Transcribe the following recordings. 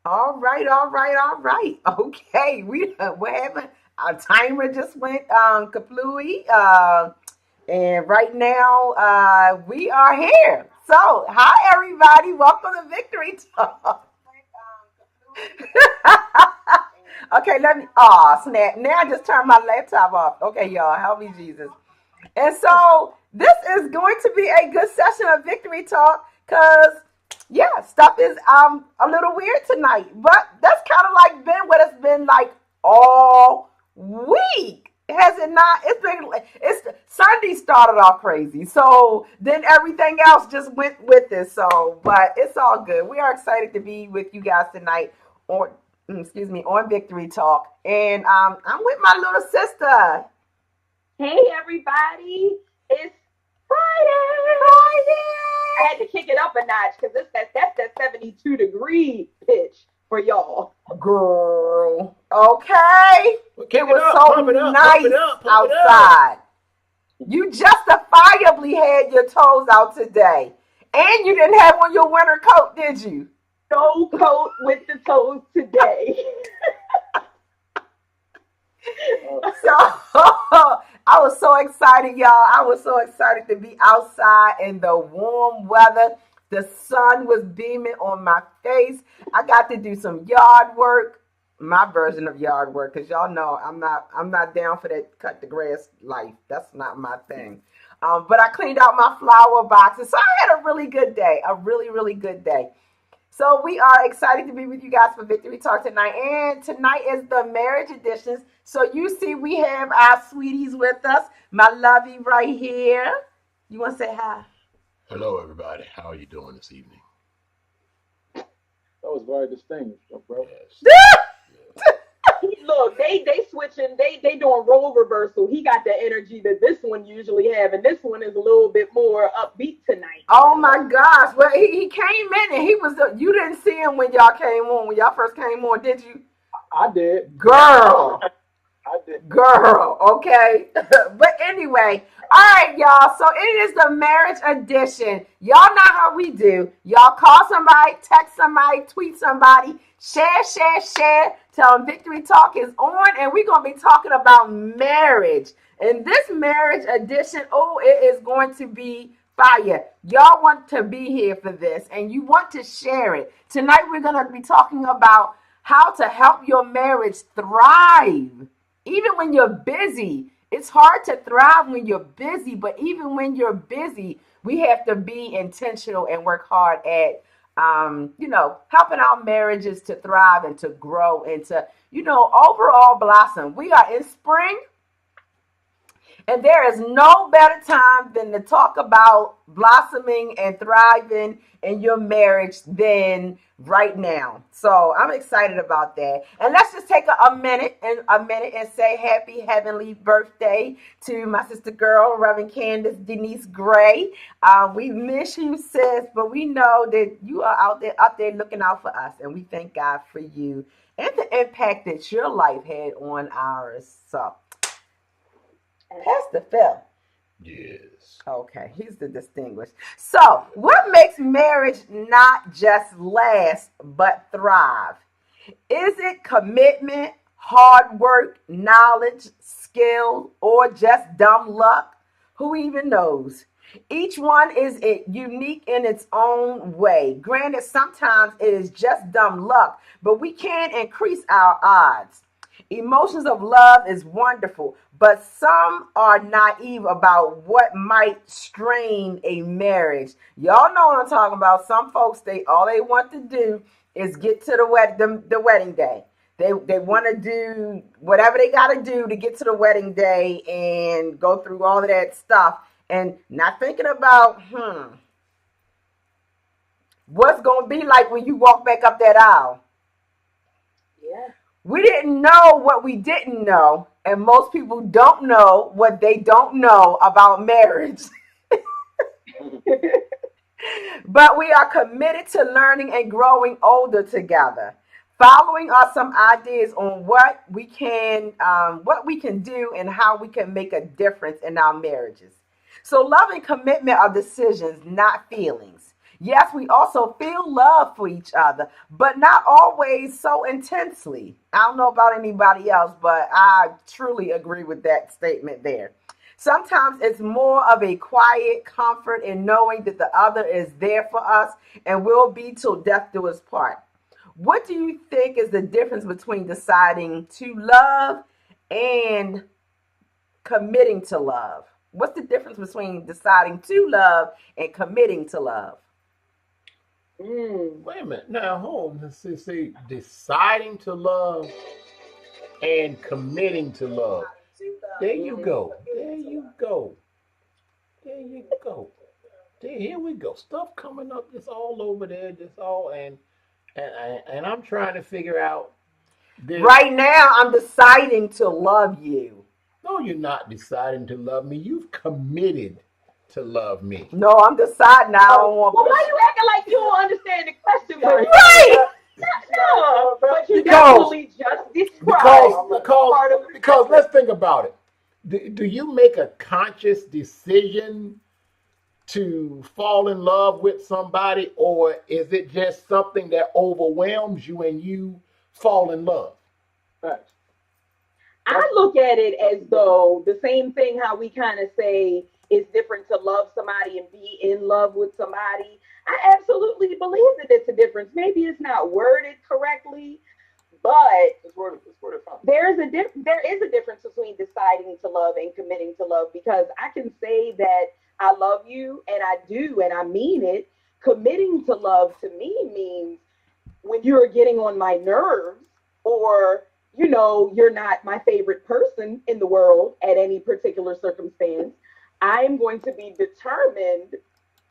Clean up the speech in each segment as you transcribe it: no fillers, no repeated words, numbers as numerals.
All right, all right, all right. Okay, we're having our timer just went kaplooey. And right now we are here. So, hi everybody, welcome to Victory Talk. Okay, let me. Oh snap! Now I just turned my laptop off. Okay, y'all, help me, Jesus. And so this is going to be a good session of Victory Talk because yeah, stuff is a little weird tonight. But that's kind of like been what it's been like all week. Has it not? It's Sunday started off crazy. So then everything else just went with it. So but it's all good. We are excited to be with you guys tonight on excuse me on Victory Talk. And I'm with my little sister. Hey everybody, it's Friday. I had to kick it up a notch because that's that 72-degree pitch for y'all. Girl. Okay. Well, It kick it was up, so pump it up, pump it nice up, pump it up. outside. You justifiably had your toes out today. And you didn't have on your winter coat, did you? No coat with the toes today. So I was so excited, y'all. I was so excited to be outside in the warm weather. The sun was beaming on my face. I got to do some yard work, my version of yard work, because y'all know I'm not down for that cut the grass life. That's not my thing. But I cleaned out my flower boxes. So I had a really good day. A really, really good day. So we are excited to be with you guys for Victory Talk tonight. And tonight is the marriage editions. So you see we have our sweeties with us. My lovey right here. You want to say hi? Hello, everybody. How are you doing this evening? That was very distinguished, bro. Yes, yes. Look, they switching, they doing role reversal. He got the energy that this one usually have, and this one is a little bit more upbeat tonight. Oh my gosh. Well, he came in and he was, you didn't see him when y'all came on, when y'all first came on, did you? I did. Girl. I did. Girl, okay. But anyway, all right, y'all. So it is the marriage edition. Y'all know how we do. Y'all call somebody, text somebody, tweet somebody, share, share, share. Tell them Victory Talk is on, and we're going to be talking about marriage. And this marriage edition, oh, it is going to be fire. Y'all want to be here for this, and you want to share it. Tonight, we're going to be talking about how to help your marriage thrive even when you're busy. It's hard to thrive when you're busy, but even when you're busy, we have to be intentional and work hard at helping our marriages to thrive and to grow and to overall blossom. We are in spring, and there is no better time than to talk about blossoming and thriving in your marriage than right now. So I'm excited about that. And let's just take a minute and say happy heavenly birthday to my sister girl, Reverend Candace Denise Gray. We miss you, sis, but we know that you are out there looking out for us, and we thank God for you and the impact that your life had on ours. So Pastor Phil. Yes. Okay, he's the distinguished. So, what makes marriage not just last but thrive? Is it commitment, hard work, knowledge, skill, or just dumb luck? Who even knows? Each one is unique in its own way. Granted, sometimes it is just dumb luck, but we can increase our odds. Emotions of love is wonderful, but some are naive about what might strain a marriage. Y'all know what I'm talking about. Some folks, they all they want to do is get to the wedding day. They want to do whatever they got to do to get to the wedding day and go through all of that stuff and not thinking about what's going to be like when you walk back up that aisle. Yeah. We didn't know what we didn't know, and most people don't know what they don't know about marriage. But we are committed to learning and growing older together. Following are some ideas on what we can do and how we can make a difference in our marriages. So love and commitment are decisions, not feelings. Yes, we also feel love for each other, but not always so intensely. I don't know about anybody else, but I truly agree with that statement there. Sometimes it's more of a quiet comfort in knowing that the other is there for us and will be till death do us part. What do you think is the difference between deciding to love and committing to love? What's the difference between deciding to love and committing to love? Mm. Wait a minute. Now, hold on. See, deciding to love and committing to love. There you go. There you go. There you go. There, here we go. Stuff coming up. It's all over there. Just all and I'm trying to figure out this. Right now, I'm deciding to love you. No, you're not deciding to love me. You've committed to love me. No, I'm deciding I don't want. Well, why you acting like you don't understand the question, Maria? Right. No, but you Because- definitely just described part of the Because let's think about it. Do you make a conscious decision to fall in love with somebody, or is it just something that overwhelms you and you fall in love? Facts. I look at it as though the same thing how we kind of say it's different to love somebody and be in love with somebody. I absolutely believe that it's a difference. Maybe it's not worded correctly, but It's word fine. there is a difference between deciding to love and committing to love, because I can say that I love you and I do and I mean it. Committing to love to me means when you're getting on my nerves, or you're not my favorite person in the world at any particular circumstance, I am going to be determined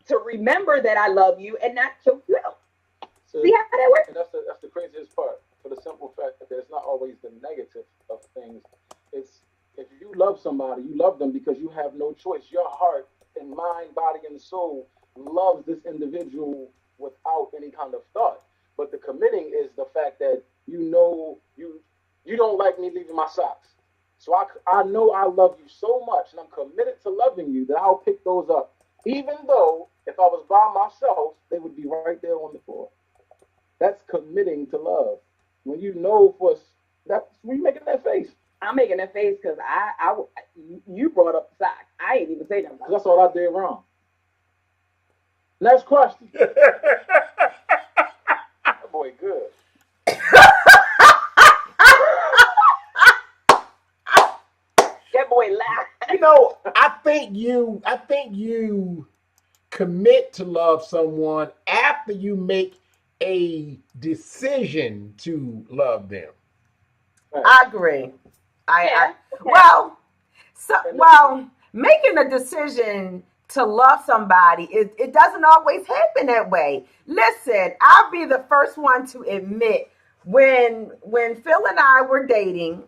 to remember that I love you and not choke you out. So, See how that works? and that's the craziest part. For the simple fact that it's not always the negative of things. It's if you love somebody, you love them because you have no choice. Your heart and mind, body, and soul loves this individual without any kind of thought. But the committing is the fact that you don't like me leaving my socks. So I know I love you so much, and I'm committed to loving you that I'll pick those up, even though if I was by myself, they would be right there on the floor. That's committing to love. When you know that's when you making that face. I'm making that face because you brought up the sock. I ain't even say nothing. That's all I did wrong. Next question. That boy good. That boy laughed. I think you commit to love someone after you make a decision to love them. I agree. Yeah. Making a decision to love somebody, it doesn't always happen that way. Listen, I'll be the first one to admit when Phil and I were dating,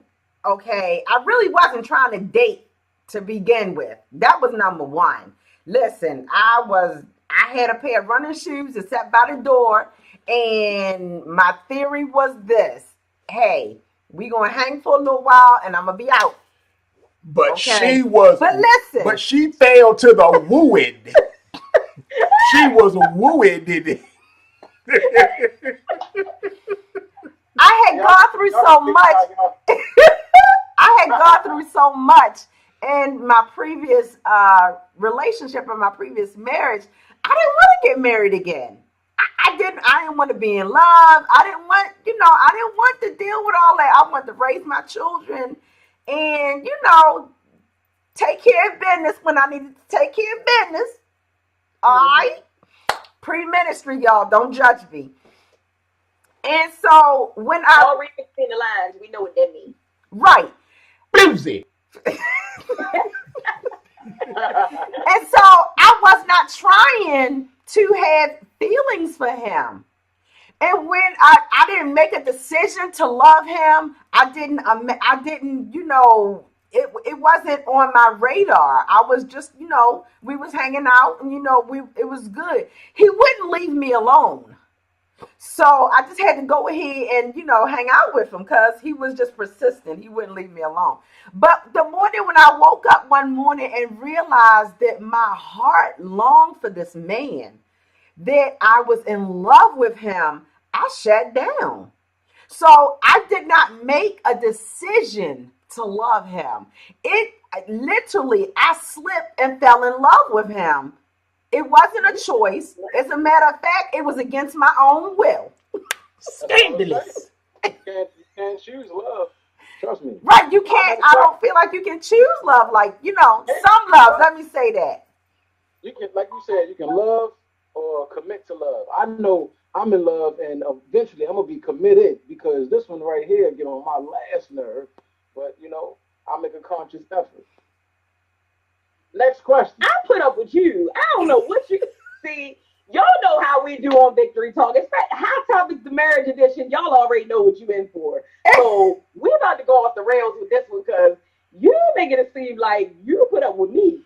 okay, I really wasn't trying to date to begin with. That was number one. Listen, I had a pair of running shoes that sat by the door, and my theory was this: hey, we gonna hang for a little while and I'm gonna be out. But Okay. she was. But listen. But she fell to the wooed. She was wooed. I had gone through so much. I had gone through so much in my previous relationship or my previous marriage. I didn't want to get married again. I didn't want to be in love. I didn't want to deal with all that. I wanted to raise my children and, take care of business when I needed to take care of business. All right? Pre-ministry, y'all. Don't judge me. And so when All read between the lines, we know what that means. right. Bluesy. And so I was not trying to have feelings for him. And when I didn't make a decision to love him, I didn't, it wasn't on my radar. I was just, we was hanging out and, it was good. He wouldn't leave me alone. So I just had to go ahead and, hang out with him because he was just persistent. He wouldn't leave me alone. But the morning when I woke up one morning and realized that my heart longed for this man, that I was in love with him, I shut down. So I did not make a decision to love him. It literally, I slipped and fell in love with him. It wasn't a choice. As a matter of fact, it was against my own will. That's what I'm saying. Scandalous. You can't choose love. Trust me. Right? You can't, I don't feel like you can choose love. Like, some love, let me say that. You can, like you said, you can love or commit to love. I know I'm in love, and eventually I'm gonna be committed because this one right here get on my last nerve. But I'll make a conscious effort. Next question. I put up with you. I don't know what you see. Y'all know how we do on Victory Talk. It's that hot topic, the marriage edition. Y'all already know what you in for. So we're about to go off the rails with this one because you making it seem like you put up with me.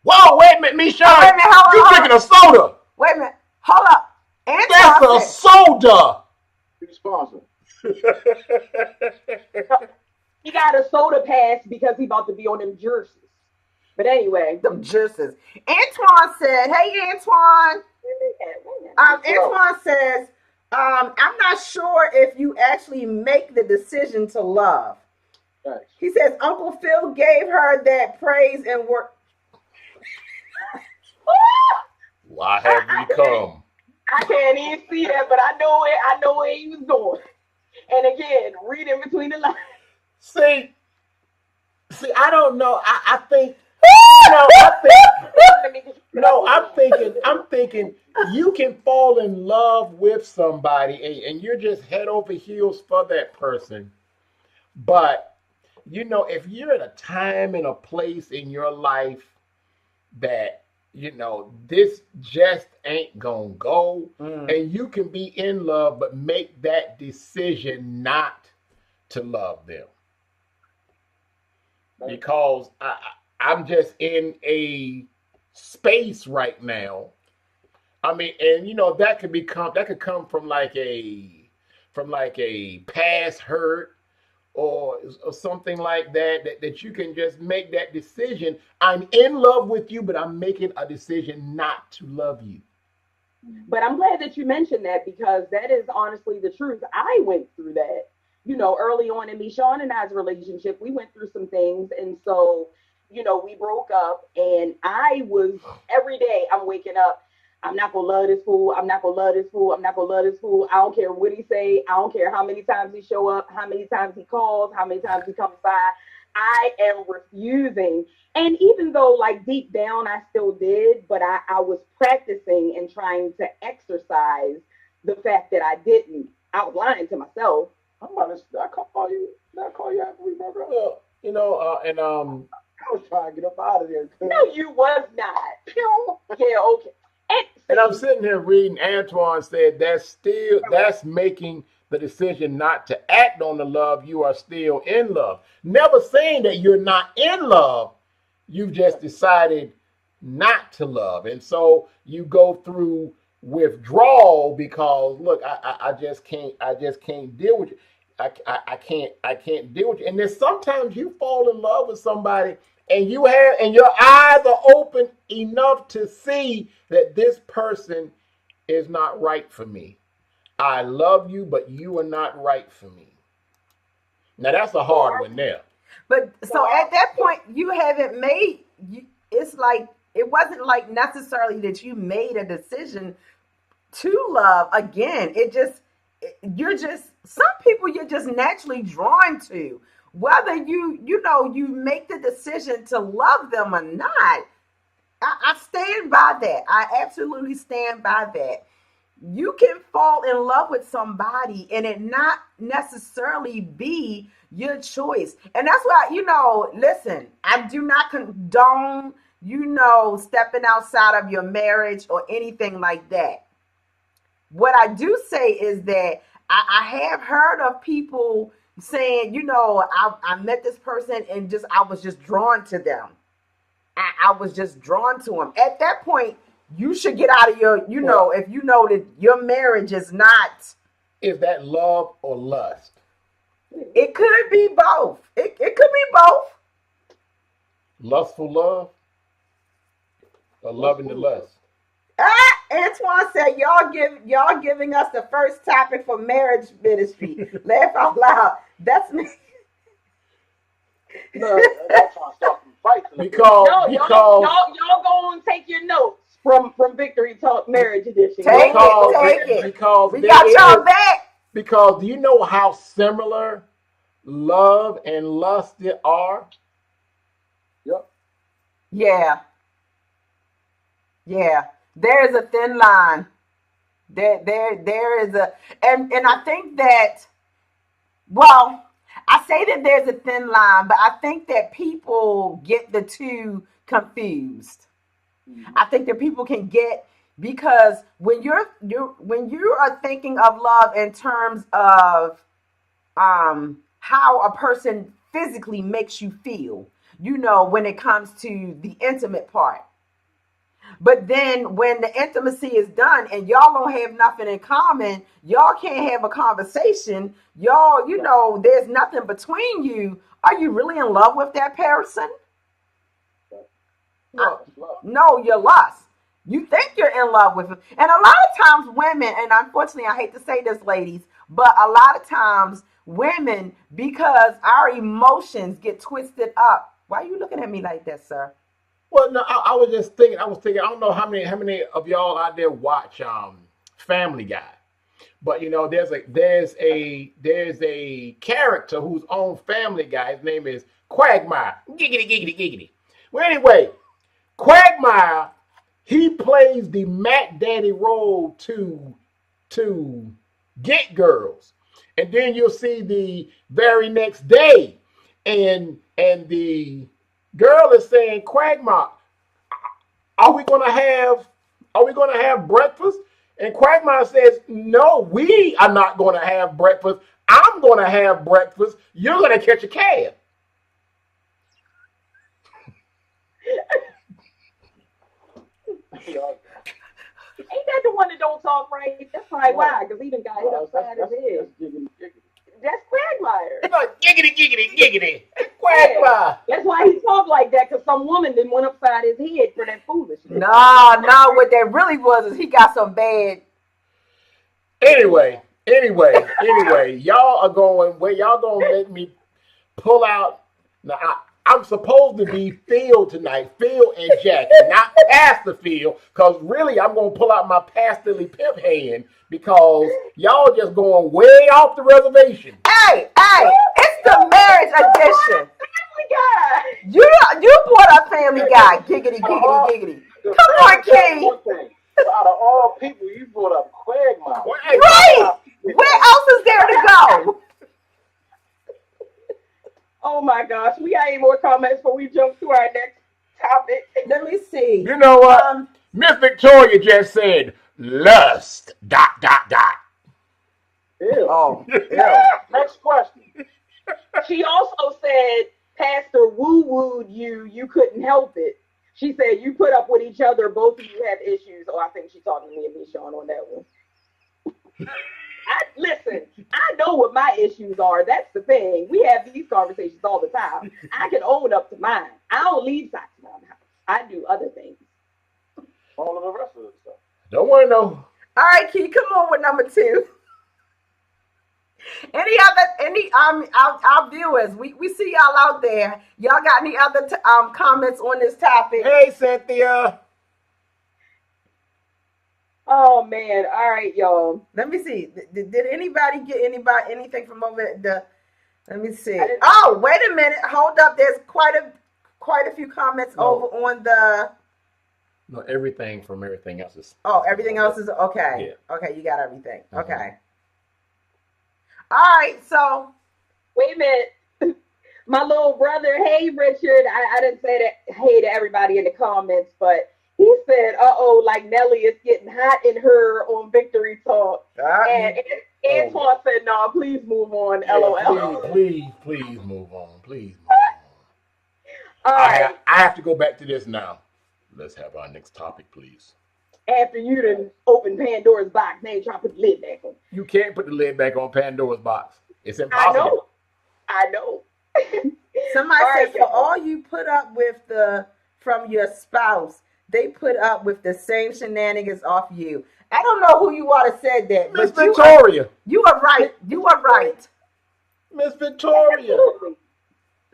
Whoa, wait a minute, Michonne. Wait a minute, hold on, You hold drinking a soda. Wait a minute. Hold up. That's a Antoine said, soda. You sponsor. He got a soda pass because he about to be on them jerseys. But anyway. them juices. Antoine said, hey, Antoine. Antoine says, I'm not sure if you actually make the decision to love. Thanks. He says, Uncle Phil gave her that praise and work. Why have we come? I can't even see that, but I know it. I know where he was going. And again, read in between the lines. See, I don't know. I think, I'm thinking you can fall in love with somebody and you're just head over heels for that person. But, if you're at a time and a place in your life that, this just ain't gonna go, and you can be in love, but make that decision not to love them. Because I'm just in a space right now. I mean, and that could come from like a past hurt or something like that you can just make that decision. I'm in love with you, but I'm making a decision not to love you. But I'm glad that you mentioned that because that is honestly the truth. I went through that. Early on in Michonne and I's relationship, we went through some things. And so, we broke up and I was every day I'm waking up. I'm not gonna love this fool. I'm not gonna love this fool. I'm not gonna love this fool. I don't care what he say. I don't care how many times he show up, how many times he calls, how many times he comes by. I am refusing. And even though like deep down I still did, but I was practicing and trying to exercise the fact that I didn't. I was lying to myself. I'm about to. I call you after we broke up. Well, I was trying to get up out of there. No, you was not. Yeah, okay. and I'm sitting here reading. Antoine said that's making the decision not to act on the love. You are still in love. Never saying that you're not in love. You've just decided not to love, and so you go through withdrawal because look, I just can't deal with you. I can't deal with you. And then sometimes you fall in love with somebody and your eyes are open enough to see that this person is not right for me. I love you, but you are not right for me. Now that's a hard one there. But so at that point, you haven't made, it's like, it wasn't like necessarily that you made a decision to love. Again, some people you're just naturally drawn to. Whether you make the decision to love them or not, I stand by that. I absolutely stand by that. You can fall in love with somebody and it not necessarily be your choice. And that's why, listen, I do not condone, stepping outside of your marriage or anything like that. What I do say is that I have heard of people saying, I met this person and I was just drawn to them. I was just drawn to them. At that point, you should get out of your, if you know that your marriage is not. Is that love or lust? It could be both. It could be both. Lustful love or loving the lust? Antoine said, y'all giving us the first topic for marriage ministry. Laugh out loud. That's me. No, I'm trying to start some fights. Because No, y'all go and take your notes from Victory Talk Marriage Edition. Take Go it, ahead. take it. because We there got y'all is- back. Because do you know how similar love and lust are? Yep. Yeah. Yeah. There is a thin line. There is a, and I think that, well, I say that there's a thin line, but I think that people get the two confused. I think that people can get, because when when you are thinking of love in terms of how a person physically makes you feel, when it comes to the intimate part. But then when the intimacy is done and y'all don't have nothing in common, y'all can't have a conversation. Y'all, there's nothing between you. Are you really in love with that person? No, you're lust. You think you're in love with him. And a lot of times women, and unfortunately I hate to say this, ladies, but a lot of times women, because our emotions get twisted up. Why are you looking at me like that, sir? Well, no, I was just thinking. I don't know how many of y'all out there watch Family Guy, but there's a character who's on Family Guy. His name is Quagmire. Giggity giggity giggity. Well, anyway, Quagmire, he plays the Mac Daddy role to get girls, and then you'll see the very next day, and the girl is saying, Quagmire, are we gonna have breakfast? And Quagmire says, no, we are not gonna have breakfast. I'm gonna have breakfast. You're gonna catch a cab. Ain't that the one that don't talk right? That's probably why, because he done got hit upside his head. That's Quagmire. It's like giggity giggity giggity. Quagmire. That's why he talked like that, because some woman then went upside his head for that foolishness. No, what that really was is he got some bad. Anyway, y'all are going where y'all gonna make me pull out. Now I'm supposed to be Phil tonight, Phil and Jackie, not Pastor Phil, because really I'm gonna pull out my pastorly pimp hand because y'all just going way off the reservation. Hey, it's the marriage edition. Family Guy. You brought up Family Guy. Giggity, giggity, giggity. Come on, King. Out of all people, you brought up Quagmire. Right. Where else is there to go? Oh my gosh, we got any more comments before we jump to our next topic? Let me see. You know what? Miss Victoria just said lust. ... Ew. Oh, Next question. She also said Pastor woo-wooed you couldn't help it. She said you put up with each other, both of you have issues. Oh, I think she's talking to me and Michonne on that one. Listen, I know what my issues are. That's the thing. We have these conversations all the time. I can own up to mine. I don't leave socks around the house. I do other things. All of the rest of the stuff. Don't want to know. all right, Key, come on with number 2. Our viewers, we see y'all out there. Y'all got any other comments on this topic? Hey, Cynthia. Oh man! All right, y'all. Let me see. Did anybody get anything from over the? Let me see. Oh, wait a minute. Hold up. There's quite a few comments over on the. No, everything from everything else is. Oh, everything else is okay. Yeah. Okay, you got everything. Mhm. Okay. All right. So. Wait a minute. My little brother, hey Richard. I didn't say that hey to everybody in the comments, but he said, like Nelly is getting hot in her on Victory Talk. And Antoine said, no, please move on, LOL. Please move on. Please move on. All right. I have to go back to this now. Let's have our next topic, please. After you done open Pandora's box, now you trying to put the lid back on. You can't put the lid back on Pandora's box. It's impossible. I know. Somebody All right, said, for y'all. all you put up with from your spouse, they put up with the same shenanigans off you. I don't know who you want to said that, Miss but Victoria. you are right. You are right. Miss Victoria. Absolutely.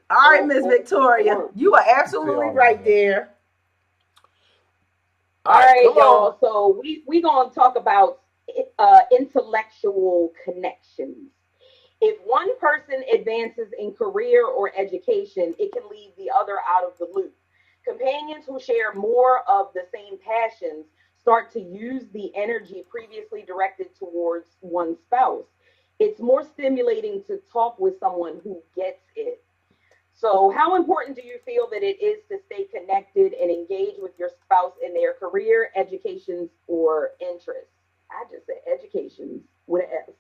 All right, Miss Victoria, you are absolutely right there. All right, come on. y'all. So we gonna talk about intellectual connections. If one person advances in career or education, it can leave the other out of the loop. Companions who share more of the same passions start to use the energy previously directed towards one spouse. It's more stimulating to talk with someone who gets it. So, how important do you feel that it is to stay connected and engage with your spouse in their career, educations, or interests? I just said educations with an S.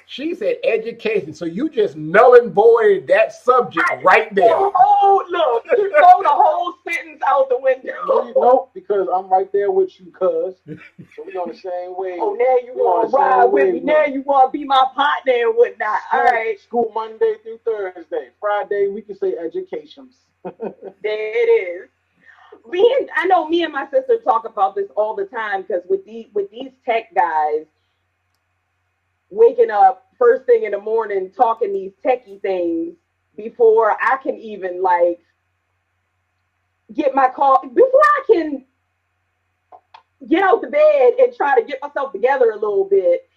She said education. So you just null and voided that subject right there. Oh, look, you throw the whole sentence out the window. Nope, because I'm right there with you, cuz. So we on the same wave. Oh, now you want to ride with me. Now you want to be my partner and whatnot. All right. School Monday through Thursday. Friday, we can say educations. There it is. I know me and my sister talk about this all the time because with these tech guys, waking up first thing in the morning talking these techie things before I can even like get my call, before I can get out the bed and try to get myself together a little bit.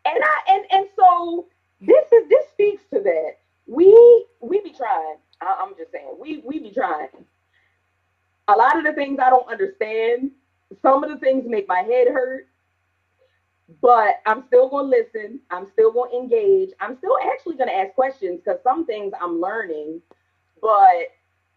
And so this speaks to that. We be trying. I'm just saying, we be trying. A lot of the things I don't understand. Some of the things make my head hurt. But I'm still going to listen. I'm still going to engage. I'm still actually going to ask questions because some things I'm learning. But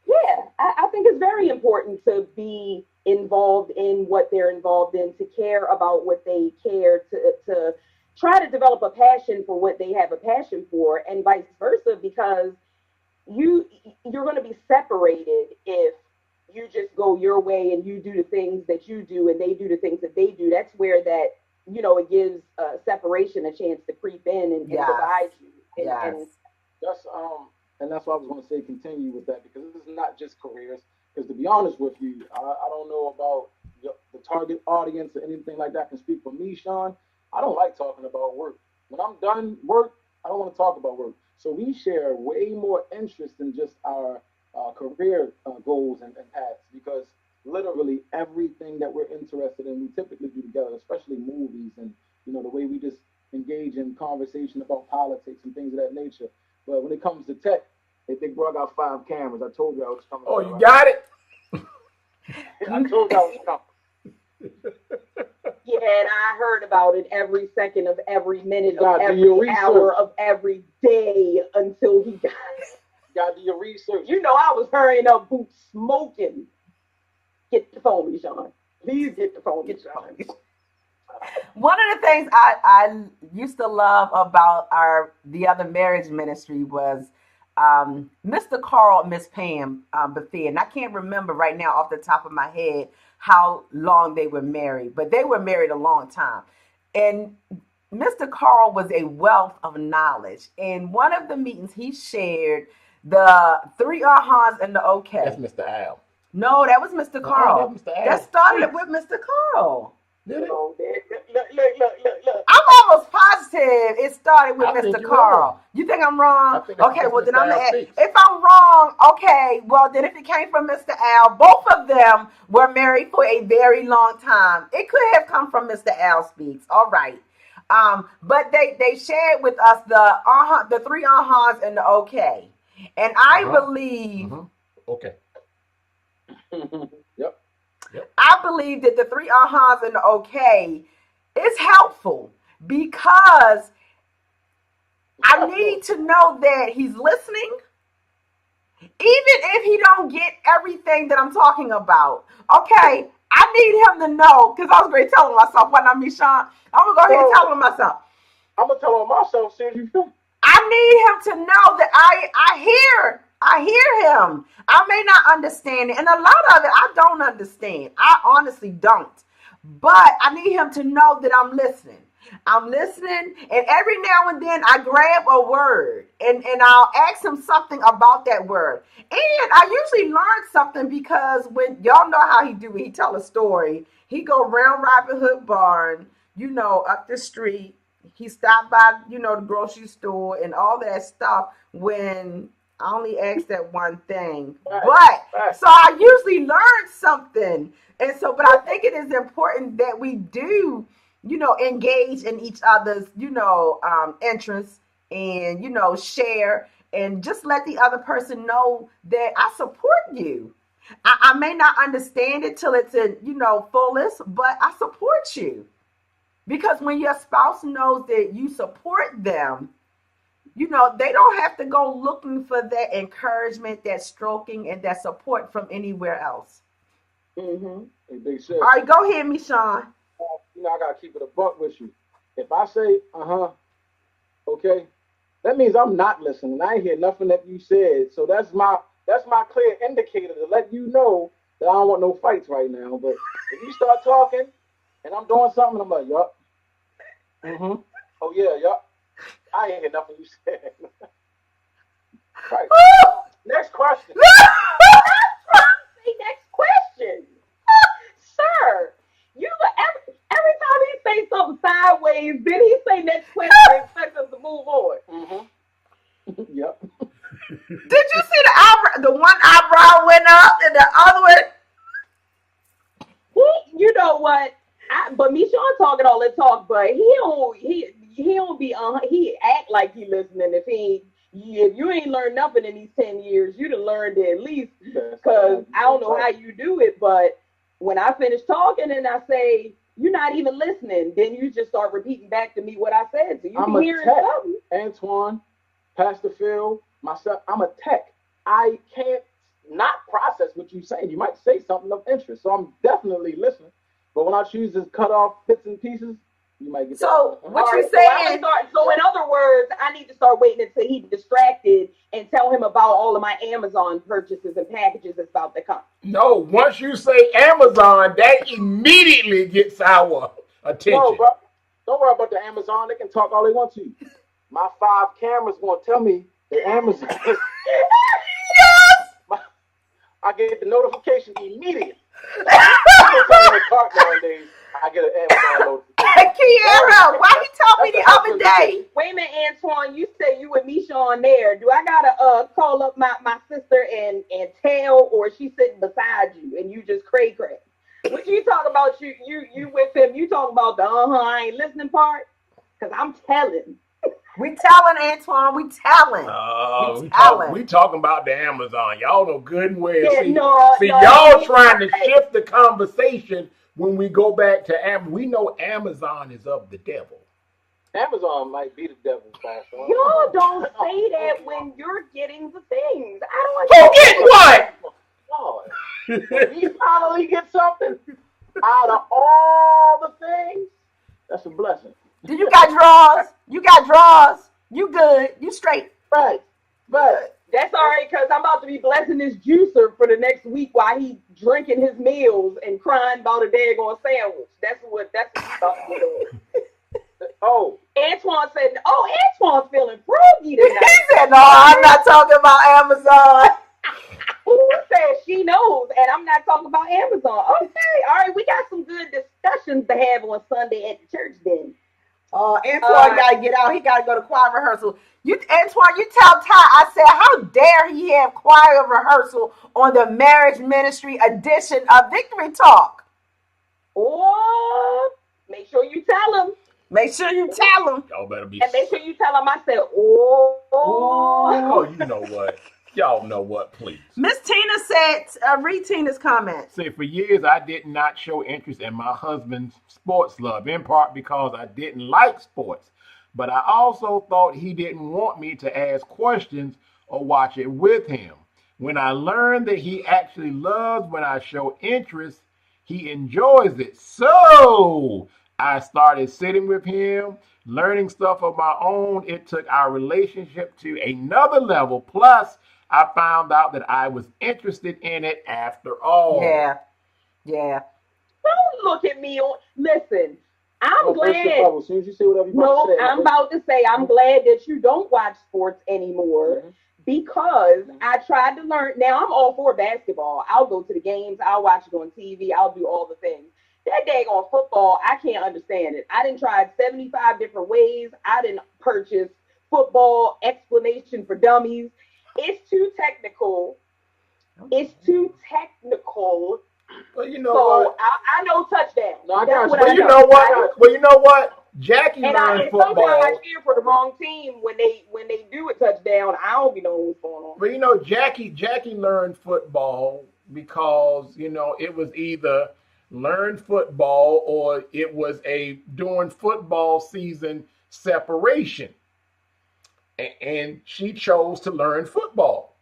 yeah, I think it's very important to be involved in what they're involved in, to care about what they care, to try to develop a passion for what they have a passion for, and vice versa, because you're going to be separated if you just go your way and you do the things that you do and they do the things that they do. That's where that, it gives separation a chance to creep in and divide you. And that's why I was going to say continue with that, because this is not just careers. Because to be honest with you, I don't know about the target audience or anything like that. I can speak for me, Sean. I don't like talking about work. When I'm done work, I don't want to talk about work. So we share way more interest than just our career goals and paths, because literally everything that we're interested in, we typically do together, especially movies and, the way we just engage in conversation about politics and things of that nature. But when it comes to tech, hey, Big Bro, I got 5 cameras. I told you I was coming. Oh, you got it? I told you I was coming. Yeah, and I heard about it every second of every minute of every hour of every day until he got it. Got to do your research. I was hurrying up, boots smoking. Get the phone, me, Sean. Please get the phone, get Sean. One of the things I used to love about the other marriage ministry was Mr. Carl and Miss Pam Bethea. And I can't remember right now off the top of my head how long they were married, but they were married a long time. And Mr. Carl was a wealth of knowledge. In one of the meetings, he shared the 3 ahas and the okay. That's Mr. Al. No, that was Mr. Carl. That, Mr. Al. That started with Mr. Carl. Did it? Look. I'm almost positive it started with Mr. Carl. You think I'm wrong? Okay, well then I'm gonna ask. If I'm wrong, okay, well then if it came from Mr. Al, both of them were married for a very long time. It could have come from Mr. Al Speaks. All right. But they shared with us the 3 ahas and the okay. And I believe okay. Yep. I believe that the 3 ahas and the okay is helpful because I need to know that he's listening, even if he don't get everything that I'm talking about. Okay, I need him to know, because I was going to tell him myself, why not me, Sean? I'm going to go ahead and tell him myself. I'm going to tell him myself, soon as you feel. I need him to know that I hear him. I may not understand it. And a lot of it I don't understand. I honestly don't. But I need him to know that I'm listening. I'm listening, and every now and then I grab a word and I'll ask him something about that word. And I usually learn something because when y'all know how he do it, he tell a story. He go round Robin Hood Barn, up the street. He stopped by, the grocery store and all that stuff when I only asked that one thing. Right. But so I usually learn something. And so, but I think it is important that we do, engage in each other's, interests and, share and just let the other person know that I support you. I may not understand it till it's in, fullest, but I support you. Because when your spouse knows that you support them, they don't have to go looking for that encouragement, that stroking, and that support from anywhere else. Mm-hmm. Hey, Big Sis, All right, go ahead, Michon. I gotta keep it a buck with you. If I say, okay, that means I'm not listening. I ain't hear nothing that you said. So that's my clear indicator to let you know that I don't want no fights right now. But if you start talking and I'm doing something, I'm like, yup. Mm-hmm. Oh yeah, yup. I ain't hear nothing you said. Right. Next question. Next question. Sir, you every time he say something sideways, then he say next question and expect us to move on. Mm-hmm. Yep. Did you see the eyebrow? The one eyebrow went up and the other one. You know what? But Michon talking all the talk, but he don't be he act like he listening. If you ain't learned nothing in these 10 years, you'd have learned it at least. Because I don't know how you do it, but when I finish talking and I say you're not even listening, then you just start repeating back to me what I said. So you I'm be a hearing tech. something. Antoine, Pastor Phil, myself, I'm a tech. I can't not process what you're saying. You might say something of interest, so I'm definitely listening. But when I choose to cut off bits and pieces, you might get So that. what you So saying? so in other words, I need to start waiting until he's distracted and tell him about all of my Amazon purchases and packages that's about to come. No, once you say Amazon, that immediately gets our attention. No, bro. Don't worry about the Amazon. They can talk all they want to. My 5 cameras gonna tell me that Amazon. I get the notification immediately. I tell me cart nowadays. I get an Amazon notification. Kiara, why he told me the other day? Wait a minute, Antoine. You said you with Misha on there. Do I gotta call up my sister and tell, or she sitting beside you and you just cray? What you talk about? You with him? You talk about the I ain't listening part? Cause I'm telling. We telling Antoine. We telling. We talking about the Amazon. Y'all know good and well. Yeah, See, y'all trying to shift the conversation when we go back to Amazon. We know Amazon is of the devil. Amazon might be the devil, Pastor. Y'all don't say that when you're getting the things. I Who don't. get what? Lord, if he finally gets something out of all the things, that's a blessing. Do you got drawers? You got drawers. You good. You straight. Right. That's all right, because I'm about to be blessing this juicer for the next week while he drinking his meals and crying about a daggone sandwich. That's what you thought you doing. Oh. Antoine said, Antoine's feeling froggy tonight. He said, no, I'm not talking about Amazon. Who said she knows? And I'm not talking about Amazon. Okay, all right, we got some good discussions to have on Sunday at the church then. Antoine got to get out. He got to go to choir rehearsal. Antoine, you tell Ty, I said, how dare he have choir rehearsal on the marriage ministry edition of Victory Talk? Oh, make sure you tell him. Make sure you tell him. Y'all better be. And make sure you tell him I said, Oh, you know what? Y'all know what, please. Miss Tina said, read Tina's comment. Say, for years, I did not show interest in my husband's sports love, in part because I didn't like sports. But I also thought he didn't want me to ask questions or watch it with him. When I learned that he actually loves when I show interest, he enjoys it. So I started sitting with him, learning stuff of my own. It took our relationship to another level. Plus, I found out that I was interested in it after all. Yeah. Don't look at me. Listen, I'm glad. As soon as you say whatever you No, want to say. I'm about to say I'm glad that you don't watch sports anymore because I tried to learn. Now I'm all for basketball. I'll go to the games. I'll watch it on TV. I'll do all the things. That daggone football, I can't understand it. I didn't try it 75 different ways. I didn't purchase football explanation for dummies. It's too technical. It's too technical. Well, you know So what? I know touchdown. No, I That's got what you. Well, I you know. know what? Well, you know what? Jackie And learned sometimes I football. cheer for the wrong team when they do a touchdown. I don't be knowing what's going on. But you know, Jackie learned football because it was either learn football or it was a during football season separation, and she chose to learn football.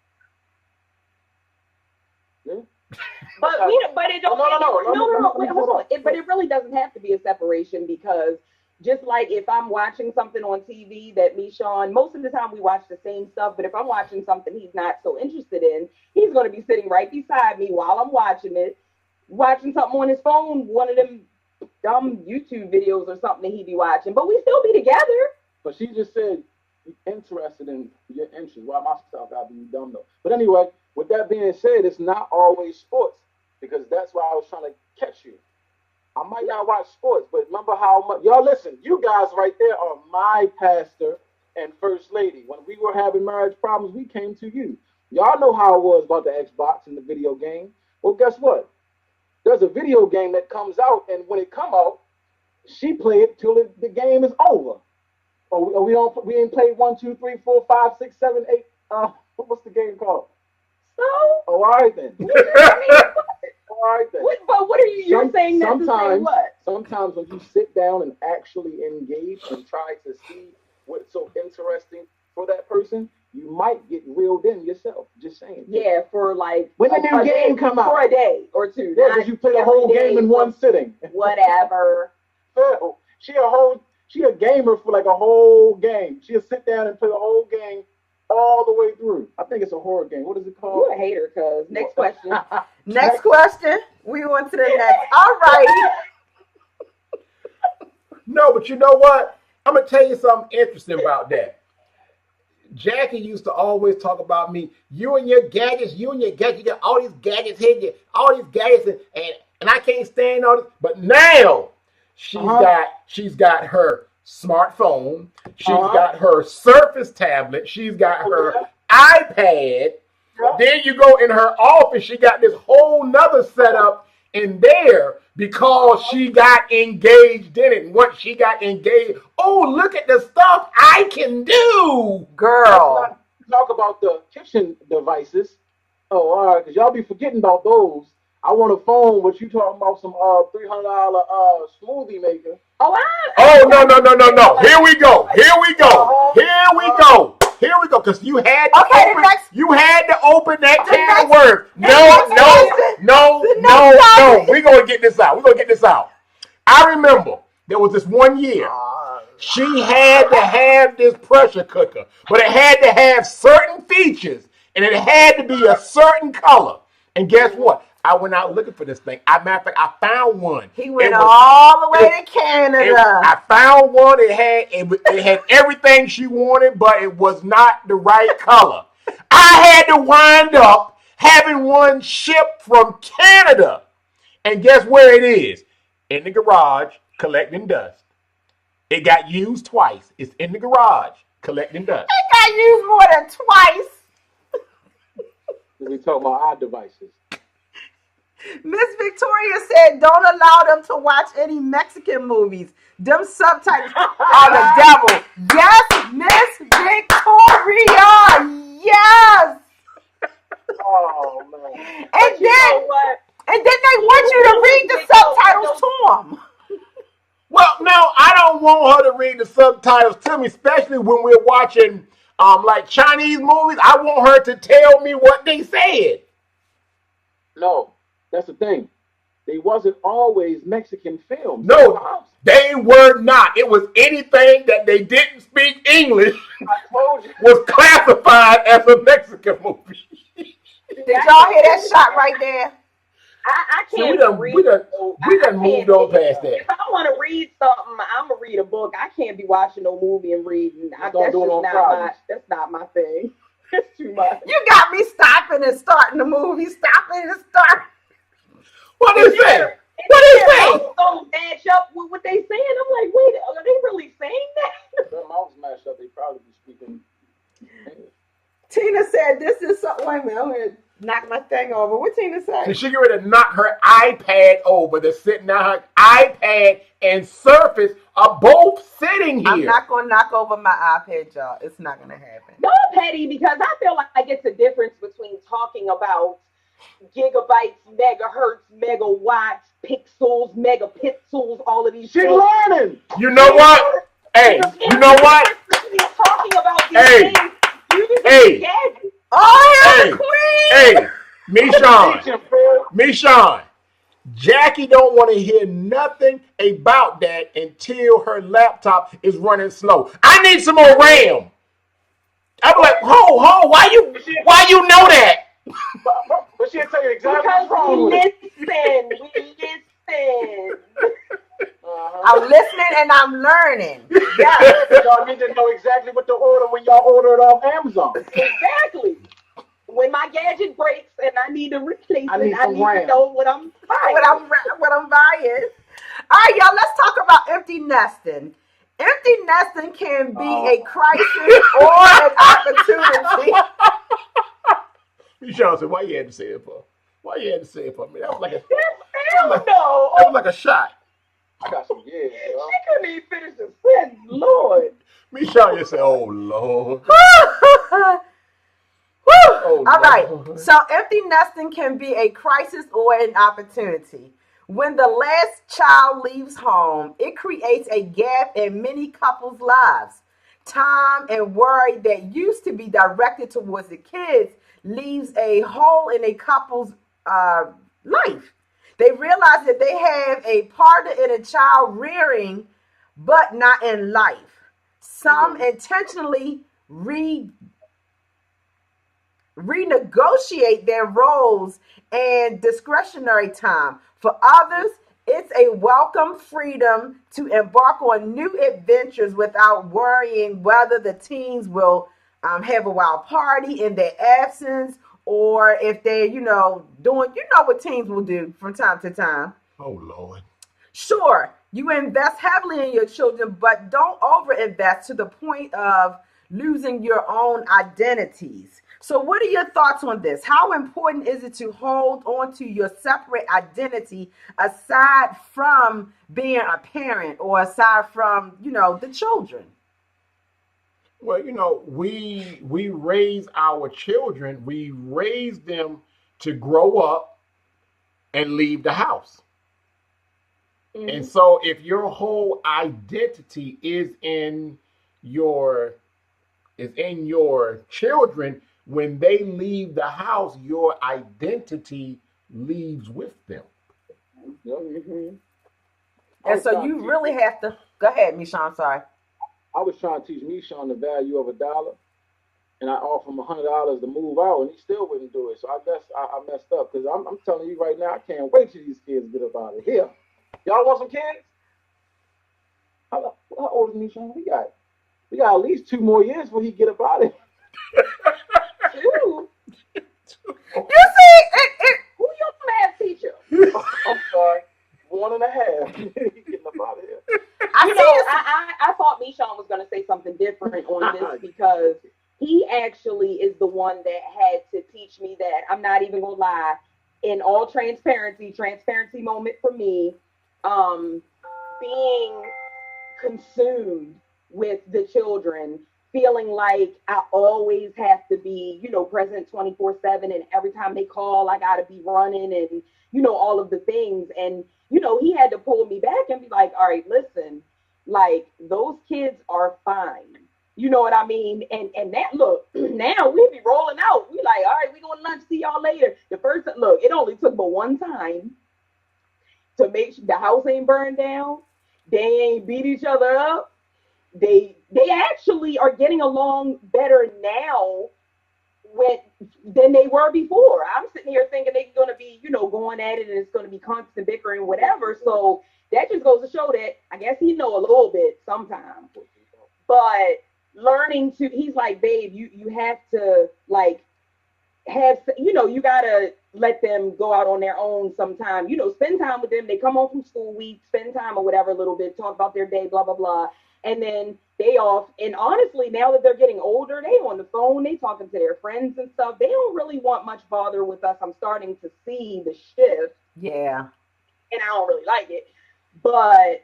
But it don't. No. Wait, hold on. But it really doesn't have to be a separation because just like if I'm watching something on TV that me, Sean, most of the time we watch the same stuff. But if I'm watching something he's not so interested in, he's going to be sitting right beside me while I'm watching it, watching something on his phone, one of them dumb YouTube videos or something that he be watching. But we still be together. But she just said you're interested in your interests. Why myself gotta be dumb though? But anyway, with that being said, it's not always sports because that's why I was trying to catch you. I might not watch sports, but remember how much y'all listen. You guys right there are my pastor and first lady. When we were having marriage problems, we came to you. Y'all know how it was about the Xbox and the video game. Well, guess what? There's a video game that comes out, and when it come out, she play it till the game is over. Or we ain't played 1, 2, 3, 4, 5, 6, 7, 8. What's the game called? So. Oh, all right then. All right then. But what are you? You're saying that to say what? Sometimes when you sit down and actually engage and try to see what's so interesting for that person, you might get reeled in yourself. Just saying. Yeah, for like when the new game come out for a day or two. Yeah, because you play the whole game in one sitting. Whatever. Phil, she a gamer for like a whole game. She'll sit down and play the whole game all the way through. I think it's a horror game. What is it called? You're a hater, cuz. Next question. Next question. We on to the next. All right. No, but you know what? I'm gonna tell you something interesting about that. Jackie used to always talk about me. You and your gadgets. You got all these gadgets here. All these gadgets, and I can't stand all this. But now she's got her smartphone. She's got her Surface tablet. She's got her iPad. Then you go in her office. She got this whole nother setup in there because she got engaged in it. And once she got engaged, oh, look at the stuff I can do, girl. Talk about the kitchen devices. Oh, all right, because y'all be forgetting about those. I want a phone, but you talking about some $300 smoothie maker. Oh, no. Here we go. Because you had to open that can of worms. No. We're going to get this out. I remember there was this one year. She had to have this pressure cooker, but it had to have certain features, and it had to be a certain color. And guess what? I went out looking for this thing. Matter of fact, I found one. He went all the way to Canada. I found one. It had everything she wanted, but it was not the right color. I had to wind up having one shipped from Canada. And guess where it is? In the garage, collecting dust. It got used twice. It's in the garage, collecting dust. It got used more than twice. We talking about our devices. Miss Victoria said, don't allow them to watch any Mexican movies. Them subtitles are the devil. Yes, Miss Victoria. Yes. Oh, man. And then they want you to read the subtitles to them. Well, no, I don't want her to read the subtitles to me, especially when we're watching like Chinese movies. I want her to tell me what they said. No. That's the thing. They wasn't always Mexican films. No, they were not. It was anything that they didn't speak English was classified as a Mexican movie. Did y'all hear that shot right there? I See, can't read. we done I moved can't. on past that. If I want to read something, I'm gonna read a book. I can't be watching no movie and reading. Just don't do it on not Fridays. that's not my thing. It's too much. You got me stopping and starting the movie, stopping and starting. What is that? What is that? Don't match up with what they saying. I'm like, wait, are they really saying that? If their mouths matched up, they probably be speaking English. Tina said, "This is so." Wait a minute, I'm gonna knock my thing over. What Tina So said? she get ready to knock her iPad over. They're sitting down. Her iPad and Surface are both sitting here. I'm not gonna knock over my iPad, y'all. It's not gonna happen. No, petty, because I feel like it's a difference between talking about gigabytes, megahertz, megawatts, pixels, megapixels, all of these She's things. learning. You know what? Hey, you know what? Talking about these Hey. things, using Hey. gadgets. Oh, Hey. yeah, the queen. Hey, Michonne, Teaching, Phil. Michonne. Jackie don't want to hear nothing about that until her laptop is running slow. I need some more RAM. I'm like, why you know that? But she'll tell you exactly Because what's wrong with it. we listen. I'm listening and I'm learning. Yeah, Y'all need to know exactly what to order when y'all order it off Amazon. exactly. When my gadget breaks and I need to replace I need it, I some need to RAM. know what I'm buying. What I'm buying. All right, y'all. Let's talk about empty nesting. Empty nesting can be a crisis or an opportunity. Michonne said, "Why you had to say it for? Why you had to say it for me? That was like Hell no. that was like a shot." I got some years, yo. She couldn't even finish the sentence. Lord. Michonne just said, "Oh Lord." Woo! All right. Lord. So empty nesting can be a crisis or an opportunity. When the last child leaves home, it creates a gap in many couples' lives. Time and worry that used to be directed towards the kids leaves a hole in a couple's life. They realize that they have a partner in a child rearing, but not in life. Some intentionally renegotiate their roles and discretionary time. For others, it's a welcome freedom to embark on new adventures without worrying whether the teens will have a wild party in their absence or if they're, doing, what teens will do from time to time. Oh Lord. Sure, you invest heavily in your children, but don't overinvest to the point of losing your own identities. So, what are your thoughts on this? How important is it to hold on to your separate identity aside from being a parent or aside from, the children? Well, we raise our children. We raise them to grow up and leave the house. Mhm. And so if your whole identity is in your children, when they leave the house, your identity leaves with them. Yep. Mhm. And so you really have to go ahead, Misha. I'm sorry. I was trying to teach Mishan the value of $1, and I offered him $100 to move out, and he still wouldn't do it. So I guess I messed up because I'm telling you right now, I can't wait till these kids get up out of here. Y'all want some kids? How old is Mishan? We got at least 2 more years before he get up out of here. 2? You see, Who your math teacher? I'm sorry. 1.5. He getting up out of here. I thought Mishan was going to say something different on this because he actually is the one that had to teach me that. I'm not even going to lie. In all transparency moment for me, being consumed with the children, feeling like I always have to be, present 24/7, and every time they call, I got to be running and, all of the things. And, he had to pull me back and be like, all right, listen, like those kids are fine. You know what I mean? And that look, now we be rolling out. We like, all right, we going to lunch, see y'all later. The first look, it only took but one time to make sure the house ain't burned down. They ain't beat each other up. They actually are getting along better now than they were before. I'm sitting here thinking they're going to be, going at it and it's going to be constant bickering, whatever. So that just goes to show that I guess he know a little bit sometimes, but learning to, he's like, babe, you have to like have, you gotta let them go out on their own sometime. Spend time with them. They come home from school week, spend time or whatever a little bit, talk about their day, blah blah blah, and then they off. And honestly, now that they're getting older, they on the phone, they talking to their friends and stuff. They don't really want much bother with us. I'm starting to see the shift, Yeah. and I don't really like it, but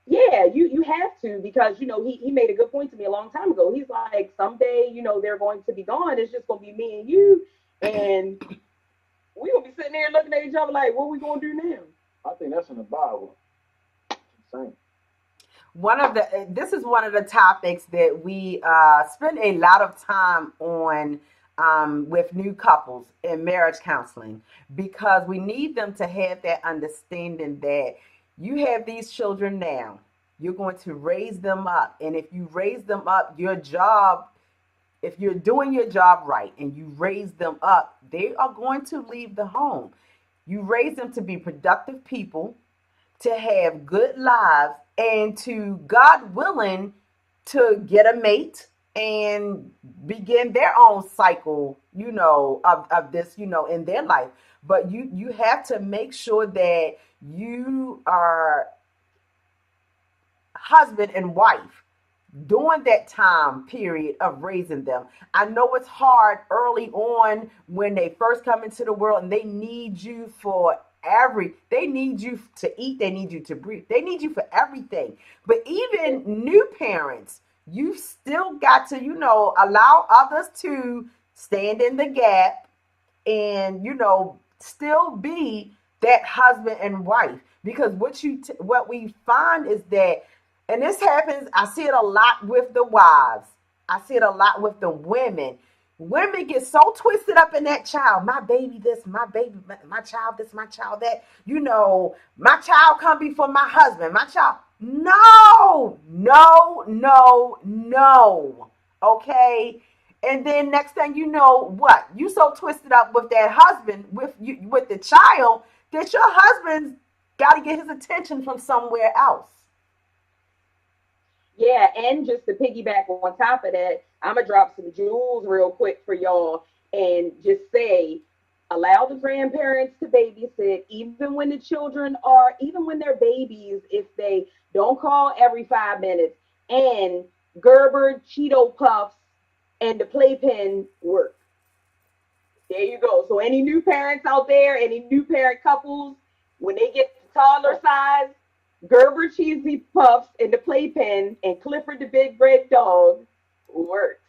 yeah, you have to, because he made a good point to me a long time ago. He's like, someday they're going to be gone. It's just gonna be me and you, and we gonna be sitting there looking at each other like, what we gonna do now? I think that's in the Bible. Insane. This is one of the topics that we spend a lot of time on with new couples in marriage counseling, because we need them to have that understanding that you have these children now. You're going to raise them up. And if you raise them up, your job, if you're doing your job right and you raise them up, they are going to leave the home. You raise them to be productive people, to have good lives, and to, God willing, to get a mate and begin their own cycle, of this, in their life. But you have to make sure that you are husband and wife during that time period of raising them. I know it's hard early on when they first come into the world and they need you they need you to eat, they need you to breathe, they need you for everything. But even new parents, you still got to, allow others to stand in the gap and, still be that husband and wife. Because what we find is that, and this happens, I see it a lot with the wives, I see it a lot with the women. Women get so twisted up in that child. My baby this, my baby, my child this, my child that. My child come before my husband. My child. No, no, no, no. Okay? And then next thing you know, what? You so twisted up with that husband, with the child, that your husband's got to get his attention from somewhere else. Yeah, and just to piggyback on top of that, I'm gonna drop some jewels real quick for y'all and just say, allow the grandparents to babysit, even when they're babies, if they don't call every 5 minutes, and Gerber Cheeto Puffs and the playpen work. There you go. So any new parents out there, any new parent couples, when they get to toddler size, Gerber Cheesy Puffs and the playpen and Clifford the Big Red Dog works.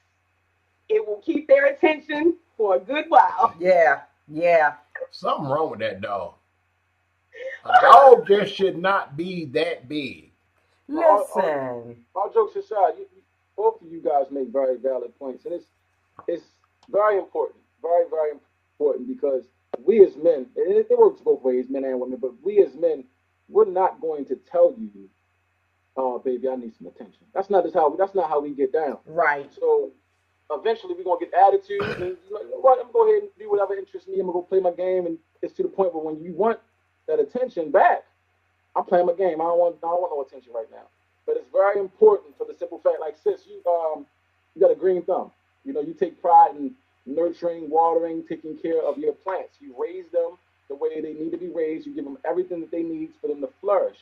It will keep their attention for a good while. Yeah, yeah. Something wrong with that dog. A dog just should not be that big. Listen. All jokes aside, both of you guys make very valid points, and it's very important, very very important, because we as men, and it works both ways, men and women, but we as men, we're not going to tell you, oh baby, I need some attention. That's not how we get down. Right. So eventually we're gonna get attitude, and you know what, I'm gonna go ahead and do whatever interests me. I'm gonna go play my game, and it's to the point where when you want that attention back, I'm playing my game. I don't want no attention right now. But it's very important for the simple fact, like sis, you got a green thumb. You take pride in nurturing, watering, taking care of your plants. You raise them the way they need to be raised. You give them everything that they need for them to flourish.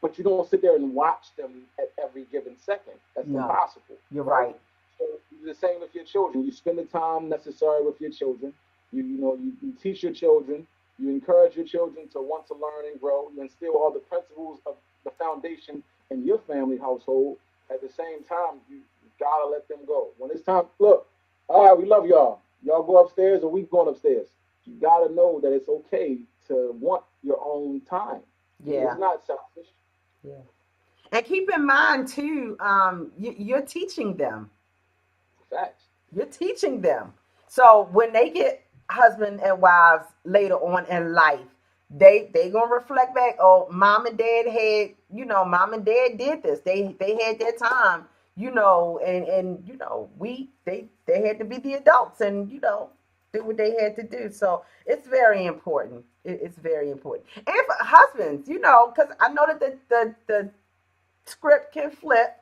But you don't sit there and watch them at every given second. That's impossible. You're right. So you do the same with your children. You spend the time necessary with your children. You teach your children. You encourage your children to want to learn and grow. You instill all the principles of the foundation in your family household. At the same time, you gotta let them go. When it's time, look, all right, we love y'all. Y'all go upstairs or we going upstairs. You gotta know that it's okay to want your own time. Yeah. It's not selfish. Yeah. And keep in mind too, you're teaching them. Facts. You're teaching them. So when they get husband and wives later on in life, they gonna reflect back. Oh, mom and dad did this. They had their time. and they had to be the adults and, do what they had to do. So it's very important. It's very important. And for husbands, because I know that the script can flip.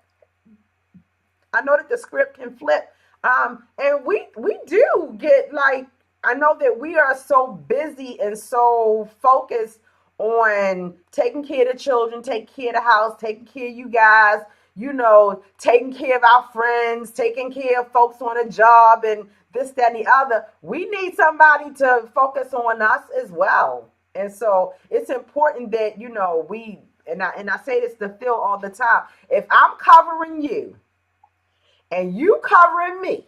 I know that the script can flip. And we do get like, I know that we are so busy and so focused on taking care of the children, taking care of the house, taking care of you guys, taking care of our friends, taking care of folks on a job and this, that, and the other. We need somebody to focus on us as well. And so it's important that, and I say this to Phil all the time. If I'm covering you and you covering me,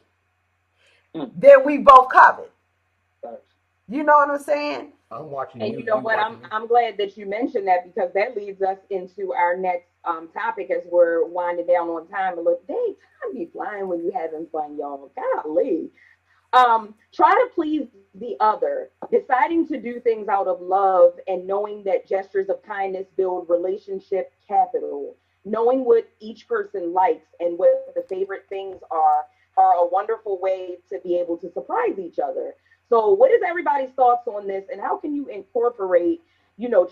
then we both covered. You know what I'm saying? I'm watching And you know what? I'm glad that you mentioned that, because that leads us into our next topic as we're winding down on time. A little, dang, time be flying when you're having fun, y'all. Golly. Try to please the other, deciding to do things out of love and knowing that gestures of kindness build relationship capital. Knowing what each person likes and what the favorite things are a wonderful way to be able to surprise each other. So what is everybody's thoughts on this, and how can you incorporate,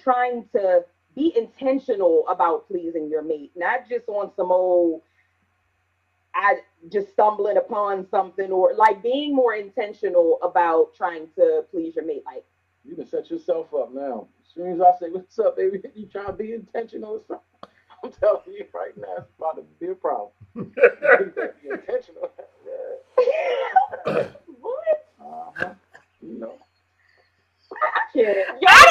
trying to be intentional about pleasing your mate, not just on some old, I just stumbling upon something, or like being more intentional about trying to please your mate. Like, you can set yourself up now. As soon as I say, "What's up, baby?" You trying to be intentional or something? I'm telling you right now, it's about to be a problem. You gotta be intentional. what? I can't. I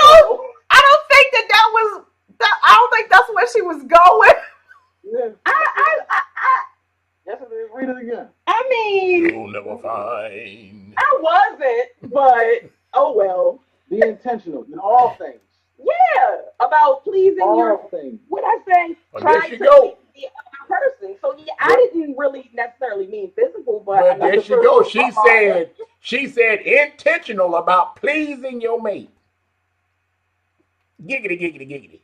don't think that was. I don't think that's where she was going. Yeah. Yes, it is. Read it again. I mean, You'll never find. I wasn't, but oh well. Be intentional in all things. Yeah, about pleasing All things. what I say, Well, try there to she go. please the other person. So yeah, I didn't really necessarily mean physical, but But there she go. goes. She said intentional about pleasing your mate. Giggity, giggity, giggity.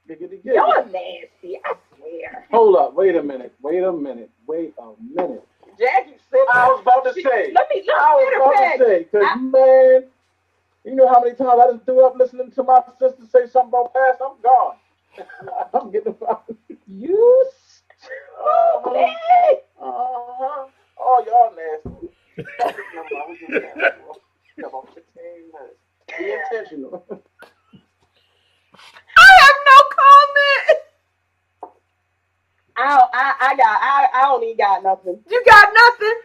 Giggity, giggity. You're nasty, I swear. Hold up. Wait a minute. Jackie said I was about to say. Let me Because, man, you know how many times I just threw up listening to my sister say something about past? I'm gone. I'm getting about you stupid. Oh, y'all nasty. About 15 minutes. Be intentional. I have no comment. I don't even got nothing. You got nothing?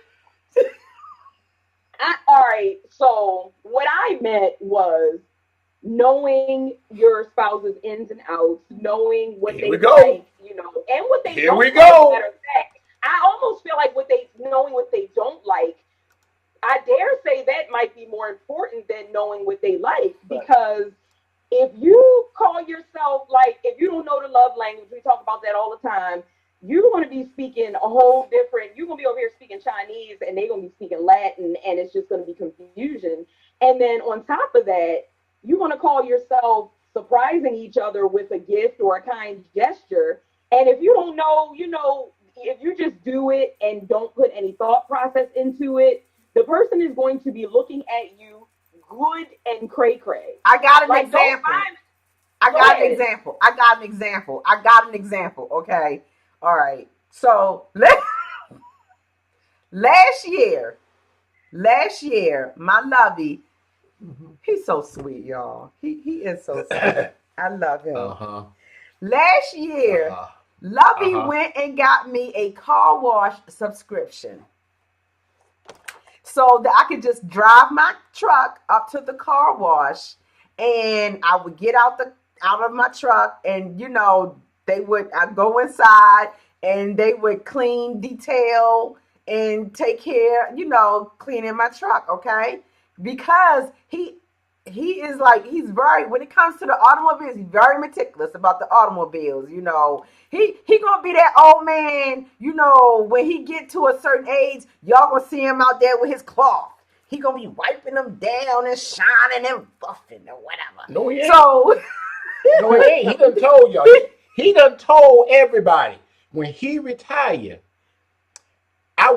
All right. So what I meant was knowing your spouse's ins and outs, knowing what Here they we go. like, and what they Here don't we like. go. Matter of fact, I almost feel like knowing what they don't like, I dare say that might be more important than knowing what they like, because if you call yourself, like, if you don't know the love language, we talk about that all the time, you're going to be speaking a whole different, you're going to be over here speaking Chinese and they're going to be speaking Latin, and it's just going to be confusion. And then on top of that, you're going to call yourself surprising each other with a gift or a kind gesture. And if you don't know, if you just do it and don't put any thought process into it, the person is going to be looking at you good and cray-cray. I got an Like, example. I got an example. Okay. All right. So last year, my lovey, he's so sweet, y'all. He is so sweet. I love him. Uh-huh. Last year, Lovey went and got me a car wash subscription, so that I could just drive my truck up to the car wash, and I would get out of my truck, and I'd go inside and they would clean, detail, and take care, cleaning my truck, okay? Because he is like, when it comes to the automobiles, he's very meticulous about the automobiles, He gonna be that old man, when he get to a certain age, y'all gonna see him out there with his cloth. He gonna be wiping them down and shining and buffing or whatever. No, he ain't. So No, he ain't. He done told y'all. He done told everybody when he retire,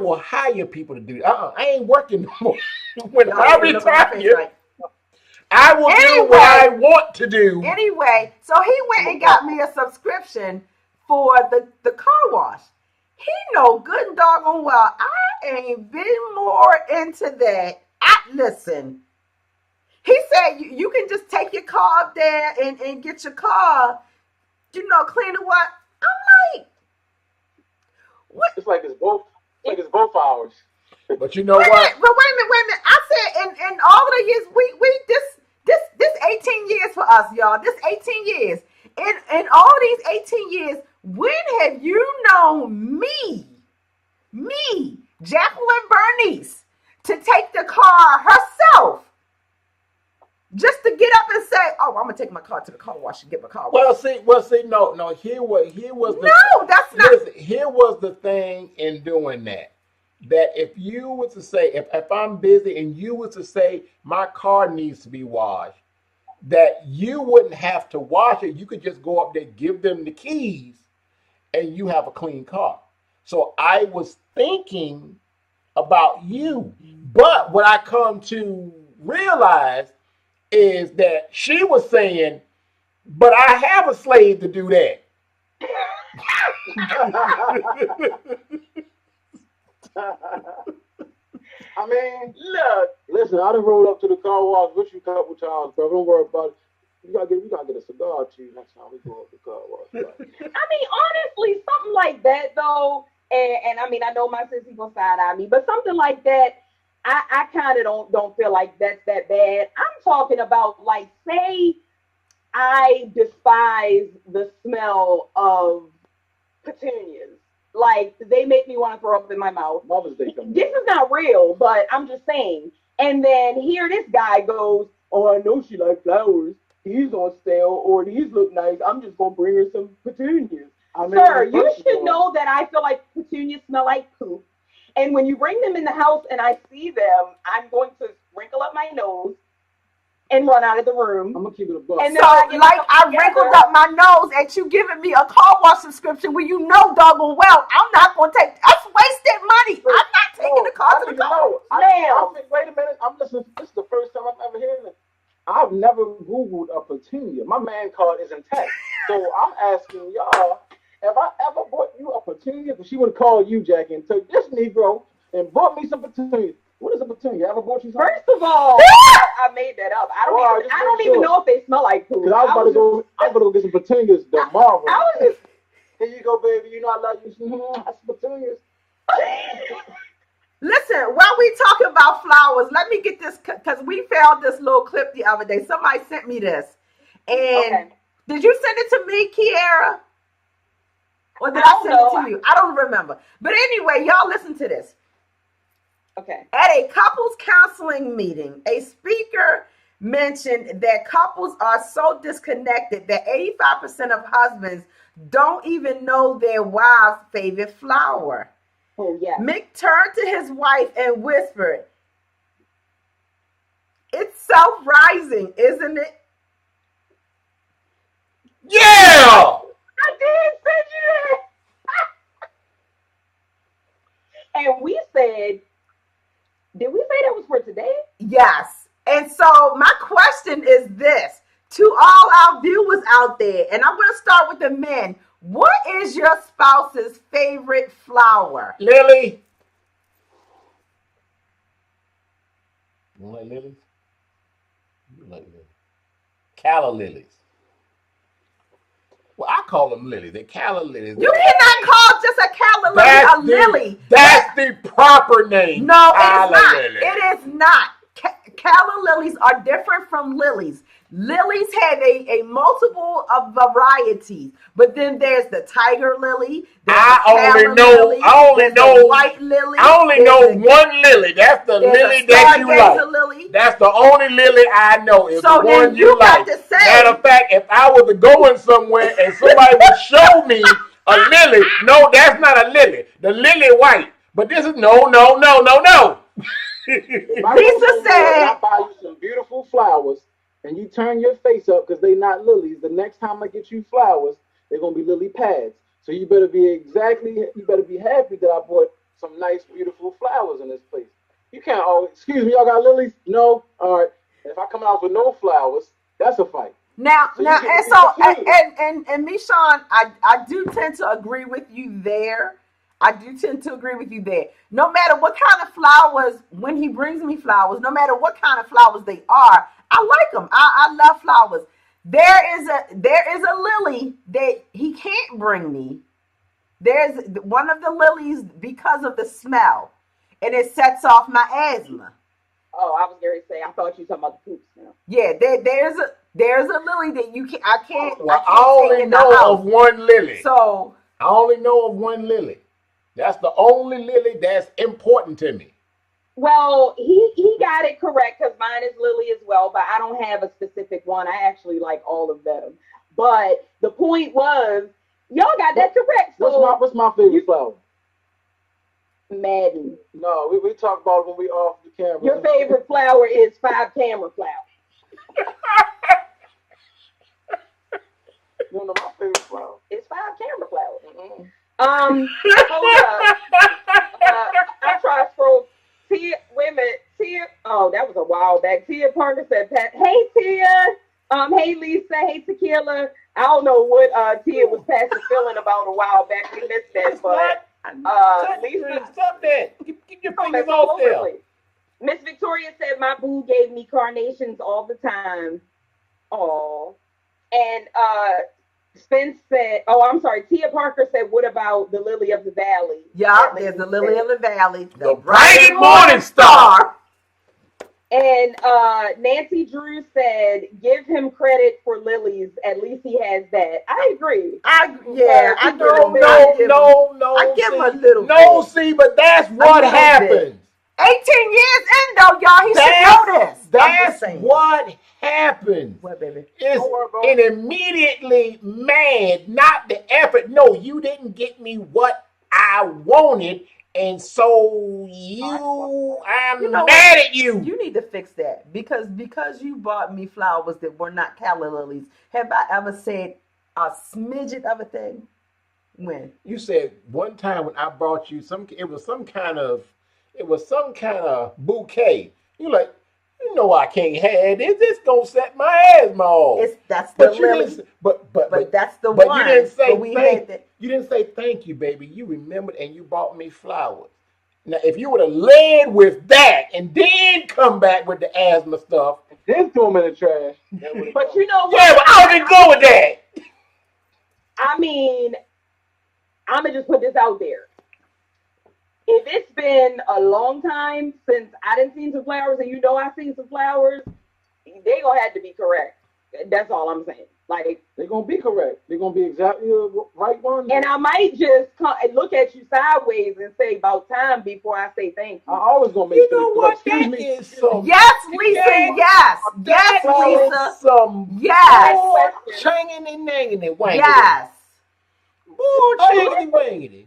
will hire people to do. I ain't working no more. When Y'all I ain't looking at my face retire, right. I will do what I want to do. Anyway, so he went and got me a subscription for the car wash. He know good and doggone well I ain't been more into that. Listen, he said you can just take your car up there and get your car, clean or what? I'm like, what? It's like it's both hours. But you know Wait a what? minute, but wait a minute. I said in all of the years we this 18 years for us, y'all. This 18 years. In all these 18 years, when have you known me, Jacqueline Bernice, to take the car herself? Just to get up and say, "Oh, I'm gonna take my car to the car wash and get my car washed." Well, see, no. Here was the No, that's not. listen, here was the thing in doing that. That if you were to say, if I'm busy and you were to say my car needs to be washed, that you wouldn't have to wash it. You could just go up there, give them the keys, and you have a clean car. So I was thinking about you. But what I come to realize is that she was saying, but I have a slave to do that. I mean, look, listen, I done rolled up to the car wash with you a couple times, bro. Don't worry about it. We gotta get a cigar to you next time we go up the car wash. Right? I mean, honestly, something like that though, and I mean, I know my sissy gonna side eye me, but something like that, I kind of don't feel like that's that bad. I'm talking about like, say, I despise the smell of petunias. Like, they make me want to throw up in my mouth. Mother's Day coming. This is not real, but I'm just saying. And then here this guy goes, "Oh, I know she likes flowers. These on sale, or these look nice. I'm just gonna bring her some petunias." I mean, Sir, you first of should all, know that I feel like petunias smell like poop. And when you bring them in the house and I see them, I'm going to wrinkle up my nose and run out of the room. I'm gonna keep it a buck. And So, then I get like, myself I together. wrinkled up my nose at you giving me a car wash subscription when you know doggone well I'm not going to take. That's wasted money. I'm not taking the car to the car. Wait a minute. I'm listening. This is the first time I'm ever hearing it. I've never Googled a petunia. My man card is intact. So I'm asking y'all, have I ever bought you a petunia? Because she would have called you, Jackie, and took this Negro and bought me some petunias. What is a petunia? Ever bought you something? First of all, I made that up. I don't even know if they smell like poop. Because I was about to go get some petunias tomorrow. I was just Here you go, baby. You know I love you. That's petunias. Listen, while we talking about flowers, let me get this, because we found this little clip the other day. Somebody sent me this. And Okay. did you send it to me, Kiara? Or did I I don't send know. it to you? I don't remember. But anyway, y'all listen to this. Okay. At a couples counseling meeting, a speaker mentioned that couples are so disconnected that 85% of husbands don't even know their wives' favorite flower. Oh yeah. Mick turned to his wife and whispered, "It's self-rising, isn't it?" Yeah! I did send you that. And we said, did we say that was for today? Yes. And so my question is this to all our viewers out there, and I'm going to start with the men. What is your spouse's favorite flower? Lily. You like lilies? You like lilies. Calla lilies. Well, I call them lilies. They're calla lilies. You cannot call just a calla lily a lily. That's the proper name. No, it Calla is not. lily. It is not. Calla lilies are different from lilies. Lilies have a multiple of varieties, but then there's the tiger lily. I only there's know the white lily. I only know one lily. That's the there's lily a that you stargazer like. lily. That's the only lily I know. Is So the then one you got like. to say- Matter of fact, if I was going somewhere and somebody would show me a lily, no, that's not a lily. The lily white. But this is no. If I Lisa go somewhere said- and I buy you some beautiful flowers, and you turn your face up because they not lilies. The next time I get you flowers, they're gonna be lily pads. So you better be happy that I bought some nice, beautiful flowers in this place. You can't always, excuse me, y'all got lilies? No? All right. If I come out with no flowers, that's a fight. Now, So you now, get and me so, confused. and Michon, I do tend to agree with you there. I do tend to agree with you there. No matter what kind of flowers, when he brings me flowers, no matter what kind of flowers they are, I like them. I love flowers. There is a lily that he can't bring me. There's one of the lilies because of the smell, and it sets off my asthma. Oh, I was going to say, I thought you were talking about the poop smell. Yeah, there's a lily that I can't Well, I take only in the know house. of one lily. So I only know of one lily. That's the only lily that's important to me. Well, he got it correct because mine is Lily as well, but I don't have a specific one. I actually like all of them. But the point was, y'all got that correct. So What's my favorite flower? Madden. No, we talk about it when we off the camera. Your favorite flower is 5 camera flower. You don't know my favorite flower? It's 5 camera flower. Mm-mm. Hold up. I tried to scroll. Tia, wait a minute. Tia, oh, that was a while back. Tia Parker said, Pat, hey, Tia. Hey, Lisa. Hey, Tequila. I don't know what Tia was passing feeling about a while back. We missed that, but Lisa. Stop that. Keep your Oh, fingers that's off there. overly. Miss Victoria said, my boo gave me carnations all the time. Oh. And Spence said, oh, I'm sorry. Tia Parker said, what about the lily of the valley? yeah, there's the lily of the valley, The bright and morning star. And Nancy Drew said, give him credit for lilies. At least he has that. I agree. I give him a little No, bit. see, but that's what little happens. 18 years in though, y'all. He should know this. I'm just That's saying. what happens. What, baby? It's Don't worry about an immediately mad, not the effort. No, you didn't get me what I wanted, and so I'm You know mad at you. You need to fix that because you bought me flowers that were not calla lilies. Have I ever said a smidget of a thing? When? You said one time when I brought you it was some kind of bouquet. You like, you know I can't have this. This gonna set my asthma off. That's the But you lily. didn't. But That's the But one. you didn't say But we had that. you didn't say thank you, baby. You remembered and you bought me flowers. Now, if you would have led with that and then come back with the asthma stuff, Then threw them in the trash. But you know what? yeah, but I didn't go with that. I mean, I'm going to just put this out there. If it's been a long time since I didn't see some flowers and you know I seen some flowers, they going to have to be correct. That's all I'm saying. Like, They're gonna be correct. They're gonna be exactly the right one. and I might just come and look at you sideways and say about time before I say thank I you. always gonna make You sure know they what? correct. Excuse That me. is some. Yes, Lisa. Yes. Yes, that Lisa. is some. Yes. Bull changing and nanging wanging. Yes. Bull changing wanging.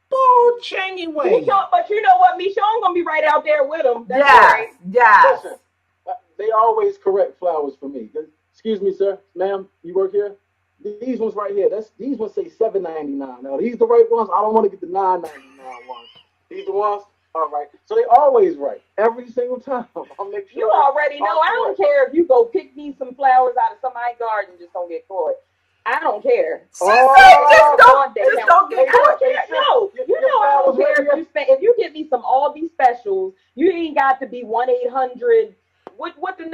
Bull changing wanging. But you know what, Michonne gonna be right out there with them. That's all Yes. right. Yes. Listen, they always correct flowers for me. Excuse me, sir, ma'am, you work here? These ones right here. These ones say $7.99. Now these the right ones. I don't want to get the $9.99 ones. These the ones. All right. So they always right every single time. I'll make sure. You already know. I don't care if you go pick me some flowers out of somebody's garden, just don't get caught. I don't care. She said just don't get I don't caught. care. No, you know I don't care if you get me some Aldi specials. You ain't got to be 1-800. What the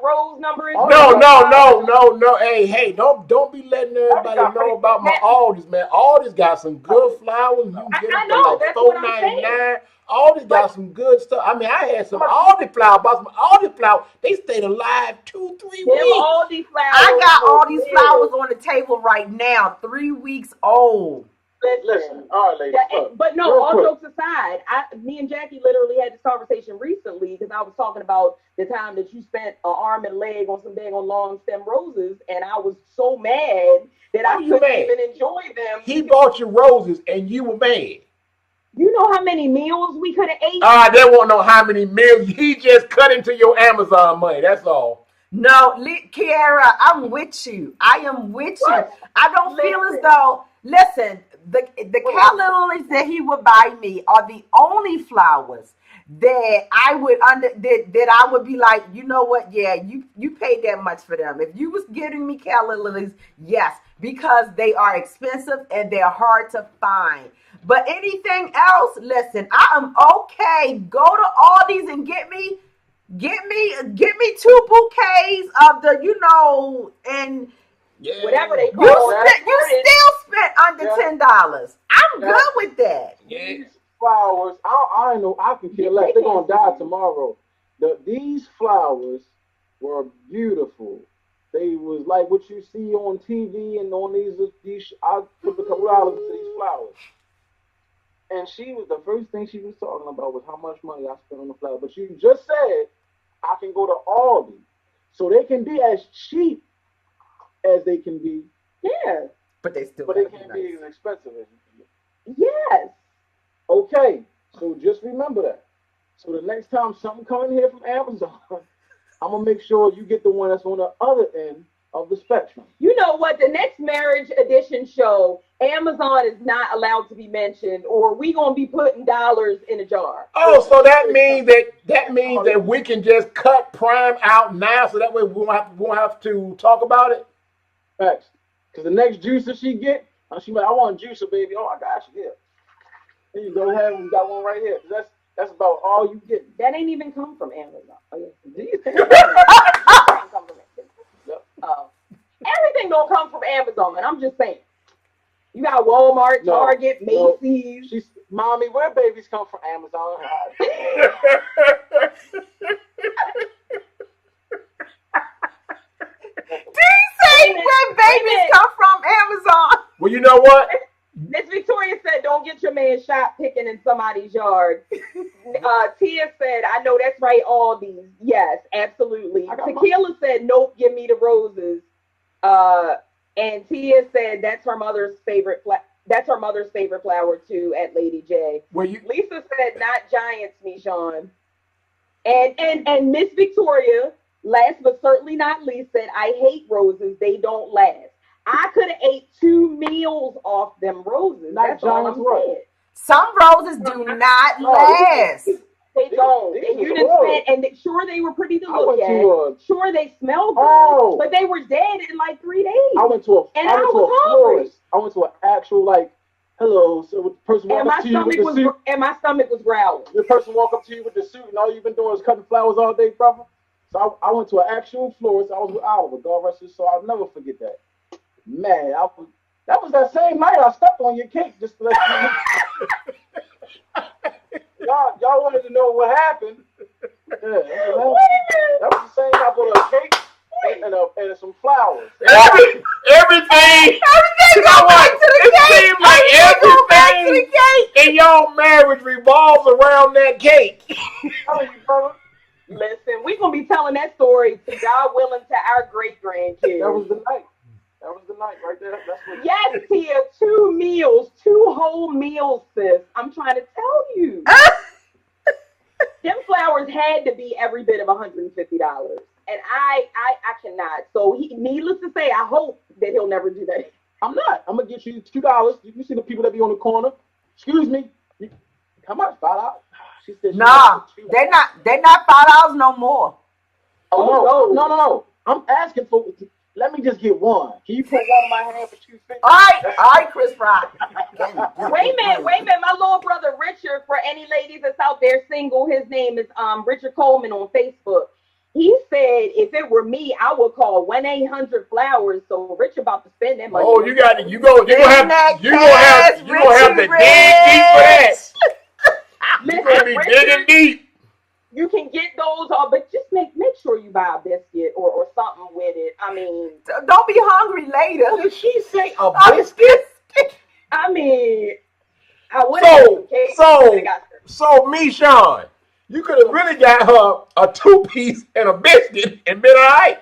rose number is? No. Hey, don't be letting everybody know about my Aldi's, man. Aldi's got some good flowers. You can get them for like $4.99. Aldi's got some good stuff. I mean, I had some Aldi flowers, bought some Aldi flowers. They stayed alive 2-3 weeks. Aldi flowers. I got all these flowers on the table right now, 3 weeks old. Listen, all right, ladies. But no, real all quick. jokes aside, me and Jackie literally had this conversation recently because I was talking about the time that you spent an arm and leg on some daggone long stem roses, and I was so mad that I couldn't even enjoy them. He bought you roses, and you were mad. You know how many meals we could have ate? They won't know how many meals. He just cut into your Amazon money. That's all. No, Kiara, I'm with you. I am with you. I don't feel as though, listen, the calla lilies that he would buy me are the only flowers that I would that I would be like, you know what? Yeah, you paid that much for them. If you was giving me calla lilies, yes, because they are expensive and they're hard to find. But anything else, listen, I am okay. Go to Aldi's and get me two bouquets of the, and Yeah. Whatever they you call it. still spent under $10. I'm Yeah. good with that. Yeah. These flowers, I know I can care less. They're gonna die tomorrow. These flowers were beautiful. They was like what you see on TV and on these. I put a couple dollars into these flowers. And the first thing she was talking about was how much money I spent on the flowers. But you just said I can go to Aldi, so they can be as cheap as they can be, Yeah. But they still but they gotta be can't be nice. as expensive as you can be. Yes. Okay, so just remember that. So the next time something coming here from Amazon, I'm gonna make sure you get the one that's on the other end of the spectrum. You know what? The next marriage edition show, Amazon is not allowed to be mentioned, or we gonna be putting dollars in a jar. Oh, so that means that we can just cut Prime out now, so that way we won't have to talk about it. Facts. Because the next juicer she get, she like, I want a juicer, baby. Oh, I got you here. Here you go ahead. We got one right here. That's about all you get. That ain't even come from Amazon. Oh, yes. These things. Everything come from Amazon. Yep. Everything don't come from Amazon. I'm just saying. You got Walmart, No, Target, no. Macy's. Mommy, where babies come from? Amazon. Say where babies come from Amazon. Well, you know what? Miss Victoria said, "Don't get your man shot picking in somebody's yard." Tia said, "I know that's right, all these." Yes, absolutely. Tequila said, "Nope, give me the roses." And Tia said, "That's her mother's favorite. That's her mother's favorite flower too." At Lady J. Well, you Lisa said, "Not giants, Michonne." And Miss Victoria, last but certainly not least, said, "I hate roses. They don't last." I could have ate 2 meals off them roses. Not That's all I'm giants, right? saying. Some roses do not No, last. They don't. these And you was didn't horrible. spend, and sure they were pretty to I look went at. to Sure they smelled good, Oh. but they were dead in like 3 days. I went to a And I was hungry. florist. I went to an actual hello. So the person And walked my up to you with stomach the suit. my stomach was growling. The person walk up to you with the suit, and all you've been doing is cutting flowers all day, brother. So I went to an actual florist. I was with Oliver, God rest his soul. I'll never forget that. Man, that was that same night I stepped on your cake just to let you know. y'all wanted to know what happened. Yeah, that was the same night I bought a cake and some flowers. everything. Everything You know go what? back to the It cake. seems like Everything go back to everything the cake. in your marriage revolves around that cake. Telling you, brother, Listen, we're gonna be telling that story to God willing to our great grandkids. that was the night. That was the night right there. That's what. Yes, Tia, 2 meals, 2 whole meals, sis. I'm trying to tell you. Them flowers had to be every bit of $150. And I cannot. So needless to say, I hope that he'll never do that. I'm not. I'm gonna get you $2. You see the people that be on the corner. Excuse me. How much? $5? She said. Nah, they're not $5 no more. Oh no. I'm asking for. Let me just get one. Can you put one in my hand for $250? All right, Chris Rock. Wait a minute. My little brother Richard, for any ladies that's out there single, his name is Richard Coleman on Facebook. He said if it were me, I would call 1-800-Flowers. So Richard about to spend that money. Oh, you gonna have to dig deep for that. You're gonna be digging deep. You can get those, but just make sure you buy a biscuit or something with it. I mean, Don't be hungry later. Did she say a Oh, biscuit? I mean, I would have some cake. So, Michonne, you could have really got her a 2-piece and a biscuit and been all right.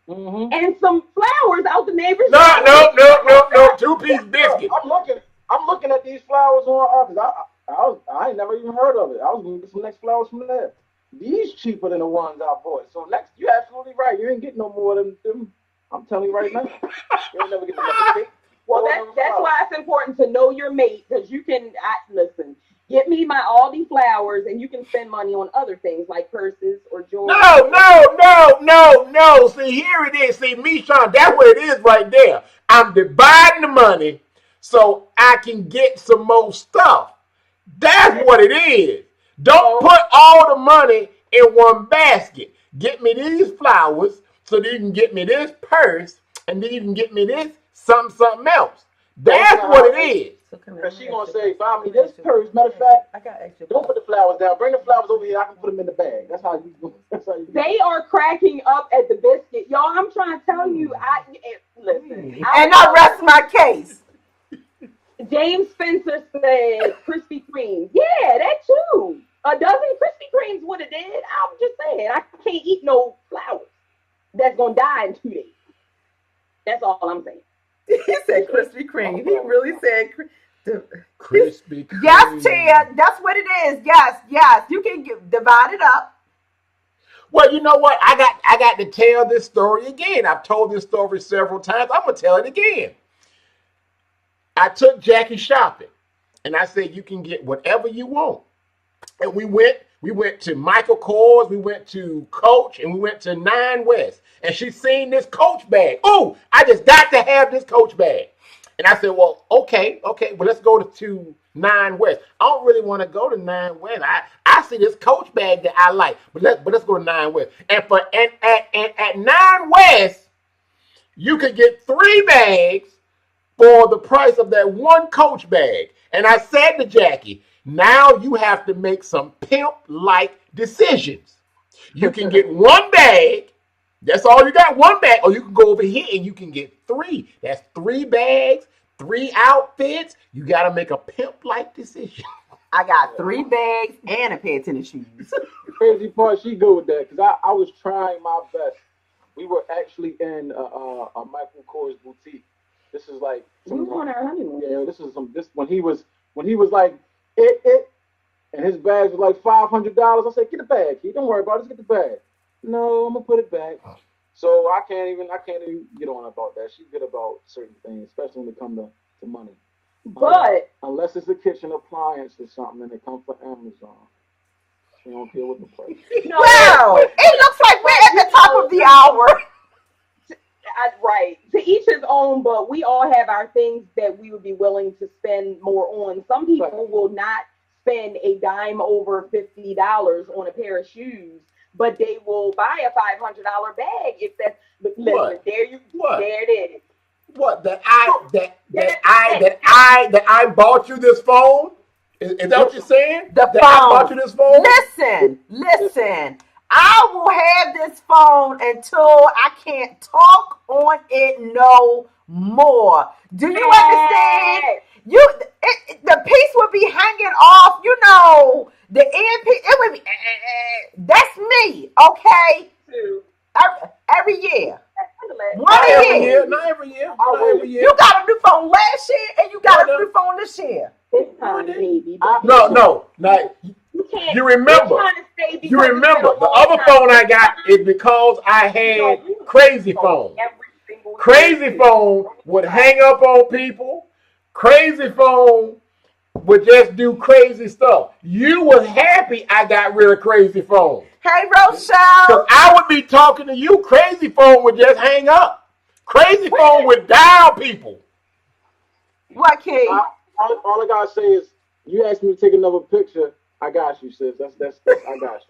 Mm-hmm. And some flowers out the neighbor's No, yard. 2-piece biscuit. I'm looking at these flowers on because I ain't never even heard of it. I was gonna get some next flowers from there. These cheaper than the ones I bought. So next, you're absolutely right. You ain't getting no more than them. I'm telling you right now. You ain't never get another cake. Well, that's why it's important to know your mate, because you can listen. Get me my Aldi flowers, and you can spend money on other things like purses or jewelry. No. See, here it is. See, me, Sean, that's what it is right there. I'm dividing the money so I can get some more stuff. That's what it is. Don't put all the money in one basket. Get me these flowers so that you can get me this purse, and then you can get me this something else. That's what it is. Because she gonna say, buy me this purse. Matter of fact, don't put the flowers down. Bring the flowers over here. I can put them in the bag. That's how you. They are cracking up at the biscuit, y'all. I'm trying to tell you. Listen. And I rest my case. James Spencer said Krispy Kreme. Yeah, that too. A dozen Krispy Kremes would have did. I'm just saying, I can't eat no flowers that's gonna die in 2 days. That's all I'm saying. He said Krispy Kreme. He really said Krispy Kreme. Yes, Tia, that's what it is. Yes. You can divide it up. Well, you know what? I got to tell this story again. I've told this story several times. I'm gonna tell it again. I took Jackie shopping, and I said, you can get whatever you want. And we went to Michael Kors, we went to Coach, and we went to Nine West. And she seen this Coach bag. Oh, I just got to have this Coach bag. And I said, well, okay, well, let's go to Nine West. I don't really want to go to Nine West. I see this Coach bag that I like, but let's go to Nine West. And at Nine West, you could get 3 bags for the price of that one Coach bag. And I said to Jackie, now you have to make some pimp-like decisions. You can get 1 bag. That's all you got, 1 bag. Or you can go over here and you can get 3. That's 3 bags, 3 outfits. You got to make a pimp-like decision. I got 3 bags and a pair of tennis shoes. The crazy part, she go with that, because I was trying my best. We were actually in a Michael Kors boutique. This is like we were on our honeymoon. Yeah, this when he was like it, and his bags was like $500. I said, get the bag, kid. Don't worry about it. Just get the bag. No, I'm gonna put it back. So I can't even get on about that. She's good about certain things, especially when it comes to money. But unless it's a kitchen appliance or something and it comes from Amazon, she don't care what the price. No, wow, it looks like we're at the top of the hour. Right. To each his own, but we all have our things that we would be willing to spend more on. Some people will not spend a dime over $50 on a pair of shoes, but they will buy a $500 bag if that's. Listen, What? there it is. What? That I bought you this phone? Is that what you're saying? The that phone. I bought you this phone? Listen. I will have this phone until I can't talk on it no more. Do you understand? The piece would be hanging off, the earpiece. It would be, that's me, okay? Every year. Not every year. You got a new phone last year and you got a new phone this year. This time, baby. No. Now, you remember the other phone I got is because I had Crazy Phone. Crazy Phone would hang up on people. Crazy Phone would just do crazy stuff. You was happy I got rid of Crazy Phone. Hey, Rochelle. Because I would be talking to you. Crazy Phone would just hang up. Crazy Phone would dial people. What, Key? All I gotta say is, you asked me to take another picture. I got you, sis. That's I got you.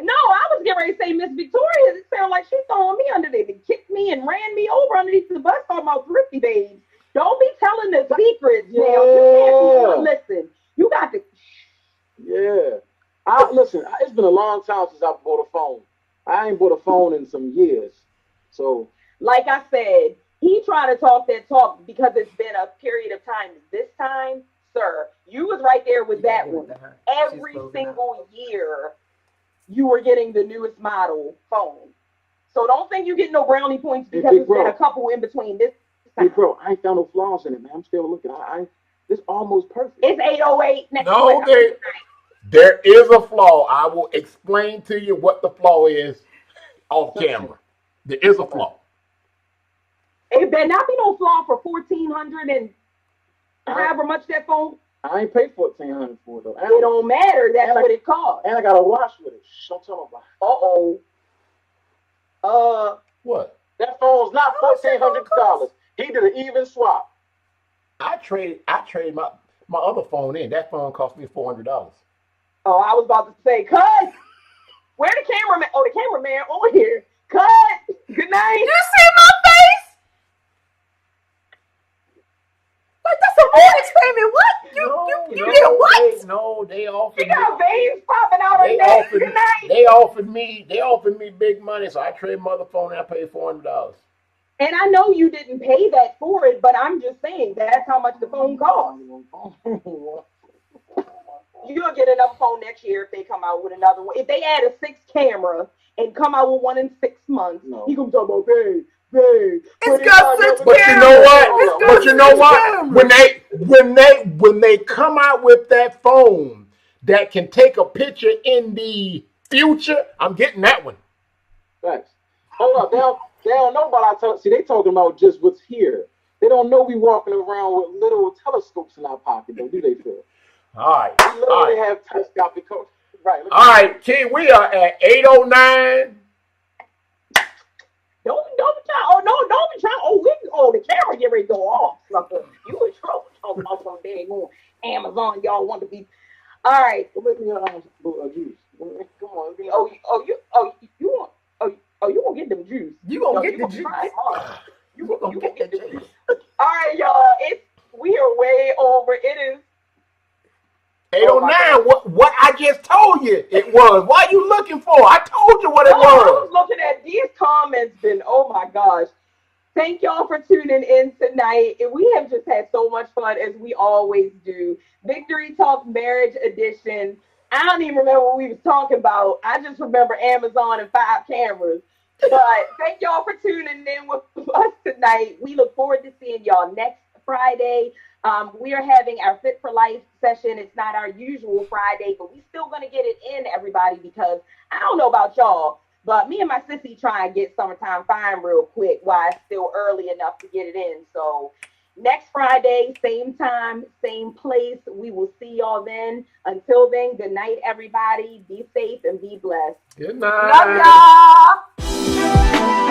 No, I was getting ready to say Miss Victoria. It sounded like she's throwing me under there. They kicked me and ran me over underneath the bus talking about thrifty babes. Don't be telling the secrets now. You can't listen. You got to. Yeah. Listen, it's been a long time since I bought a phone. I ain't bought a phone in some years. So, like I said, he tried to talk that talk because it's been a period of time. This time, sir, you was right there with that one. Every single year, you were getting the newest model phone. So don't think you get no brownie points because it's been a couple in between this time. Hey, bro, I ain't found no flaws in it, man. I'm still looking. It's almost perfect. It's 808 next No, there is a flaw. I will explain to you what the flaw is off camera. There is a flaw. It better not be no flaw for 1,400 and I, however much that phone. I ain't paid 1,400 for it though. It don't matter. That's and I- what it costs. And I got a watch with it. Shh, don't tell nobody. What? That phone's not How much that phone $1,400. He did an even swap. I traded my other phone in. That phone cost me $400. Oh, I was about to say, cut. Where the cameraman? Oh, the cameraman over here. Cut. Good night. You see my face? Like that's a mortgage payment. What? You did what? They offered She got me. veins popping out her They neck. offered, Good night. they offered me big money, so I traded my other phone and I paid $400. And I know you didn't pay that for it, but I'm just saying that's how much the phone costs. You'll get another phone next year if they come out with another one. If they add a 6 camera and come out with one in 6 months, No. he gonna talk about, babe. It's got 6 But you know It's what? good But you know for what? cameras. When they come out with that phone that can take a picture in the future, I'm getting that one. Thanks. Hold up. They don't know about our see, they talking about just what's here. They don't know we walking around with little telescopes in our pocket, though, do they, Phil? All right. We All literally right. have telescopic right. All right, Key, we are at 8:09. Don't be trying. Oh no, don't be trying. The camera get ready to go off. Sucker. You in trouble talking about some dang on Amazon. Y'all want to be. All right. Let me juice. Come on. You gonna get them juice. You gonna No, get you the gonna juice. try it hard. You gonna get the juice. All right, y'all. We are way over. It is 8:09. What I just told you it was. What are you looking for? I told you what it I was was. looking at these comments, and oh my gosh. Thank y'all for tuning in tonight. And we have just had so much fun as we always do. Victory Talk Marriage Edition. I don't even remember what we was talking about. I just remember Amazon and 5 cameras. But thank y'all for tuning in with us tonight. We look forward to seeing y'all next Friday. We are having our Fit for Life session. It's not our usual Friday, but we still going to get it in, everybody, because I don't know about y'all, but me and my sissy try and get Summertime Fine real quick while it's still early enough to get it in. So next Friday, same time, same place. We will see y'all then. Until then, good night, everybody. Be safe and be blessed. Good night. Love y'all.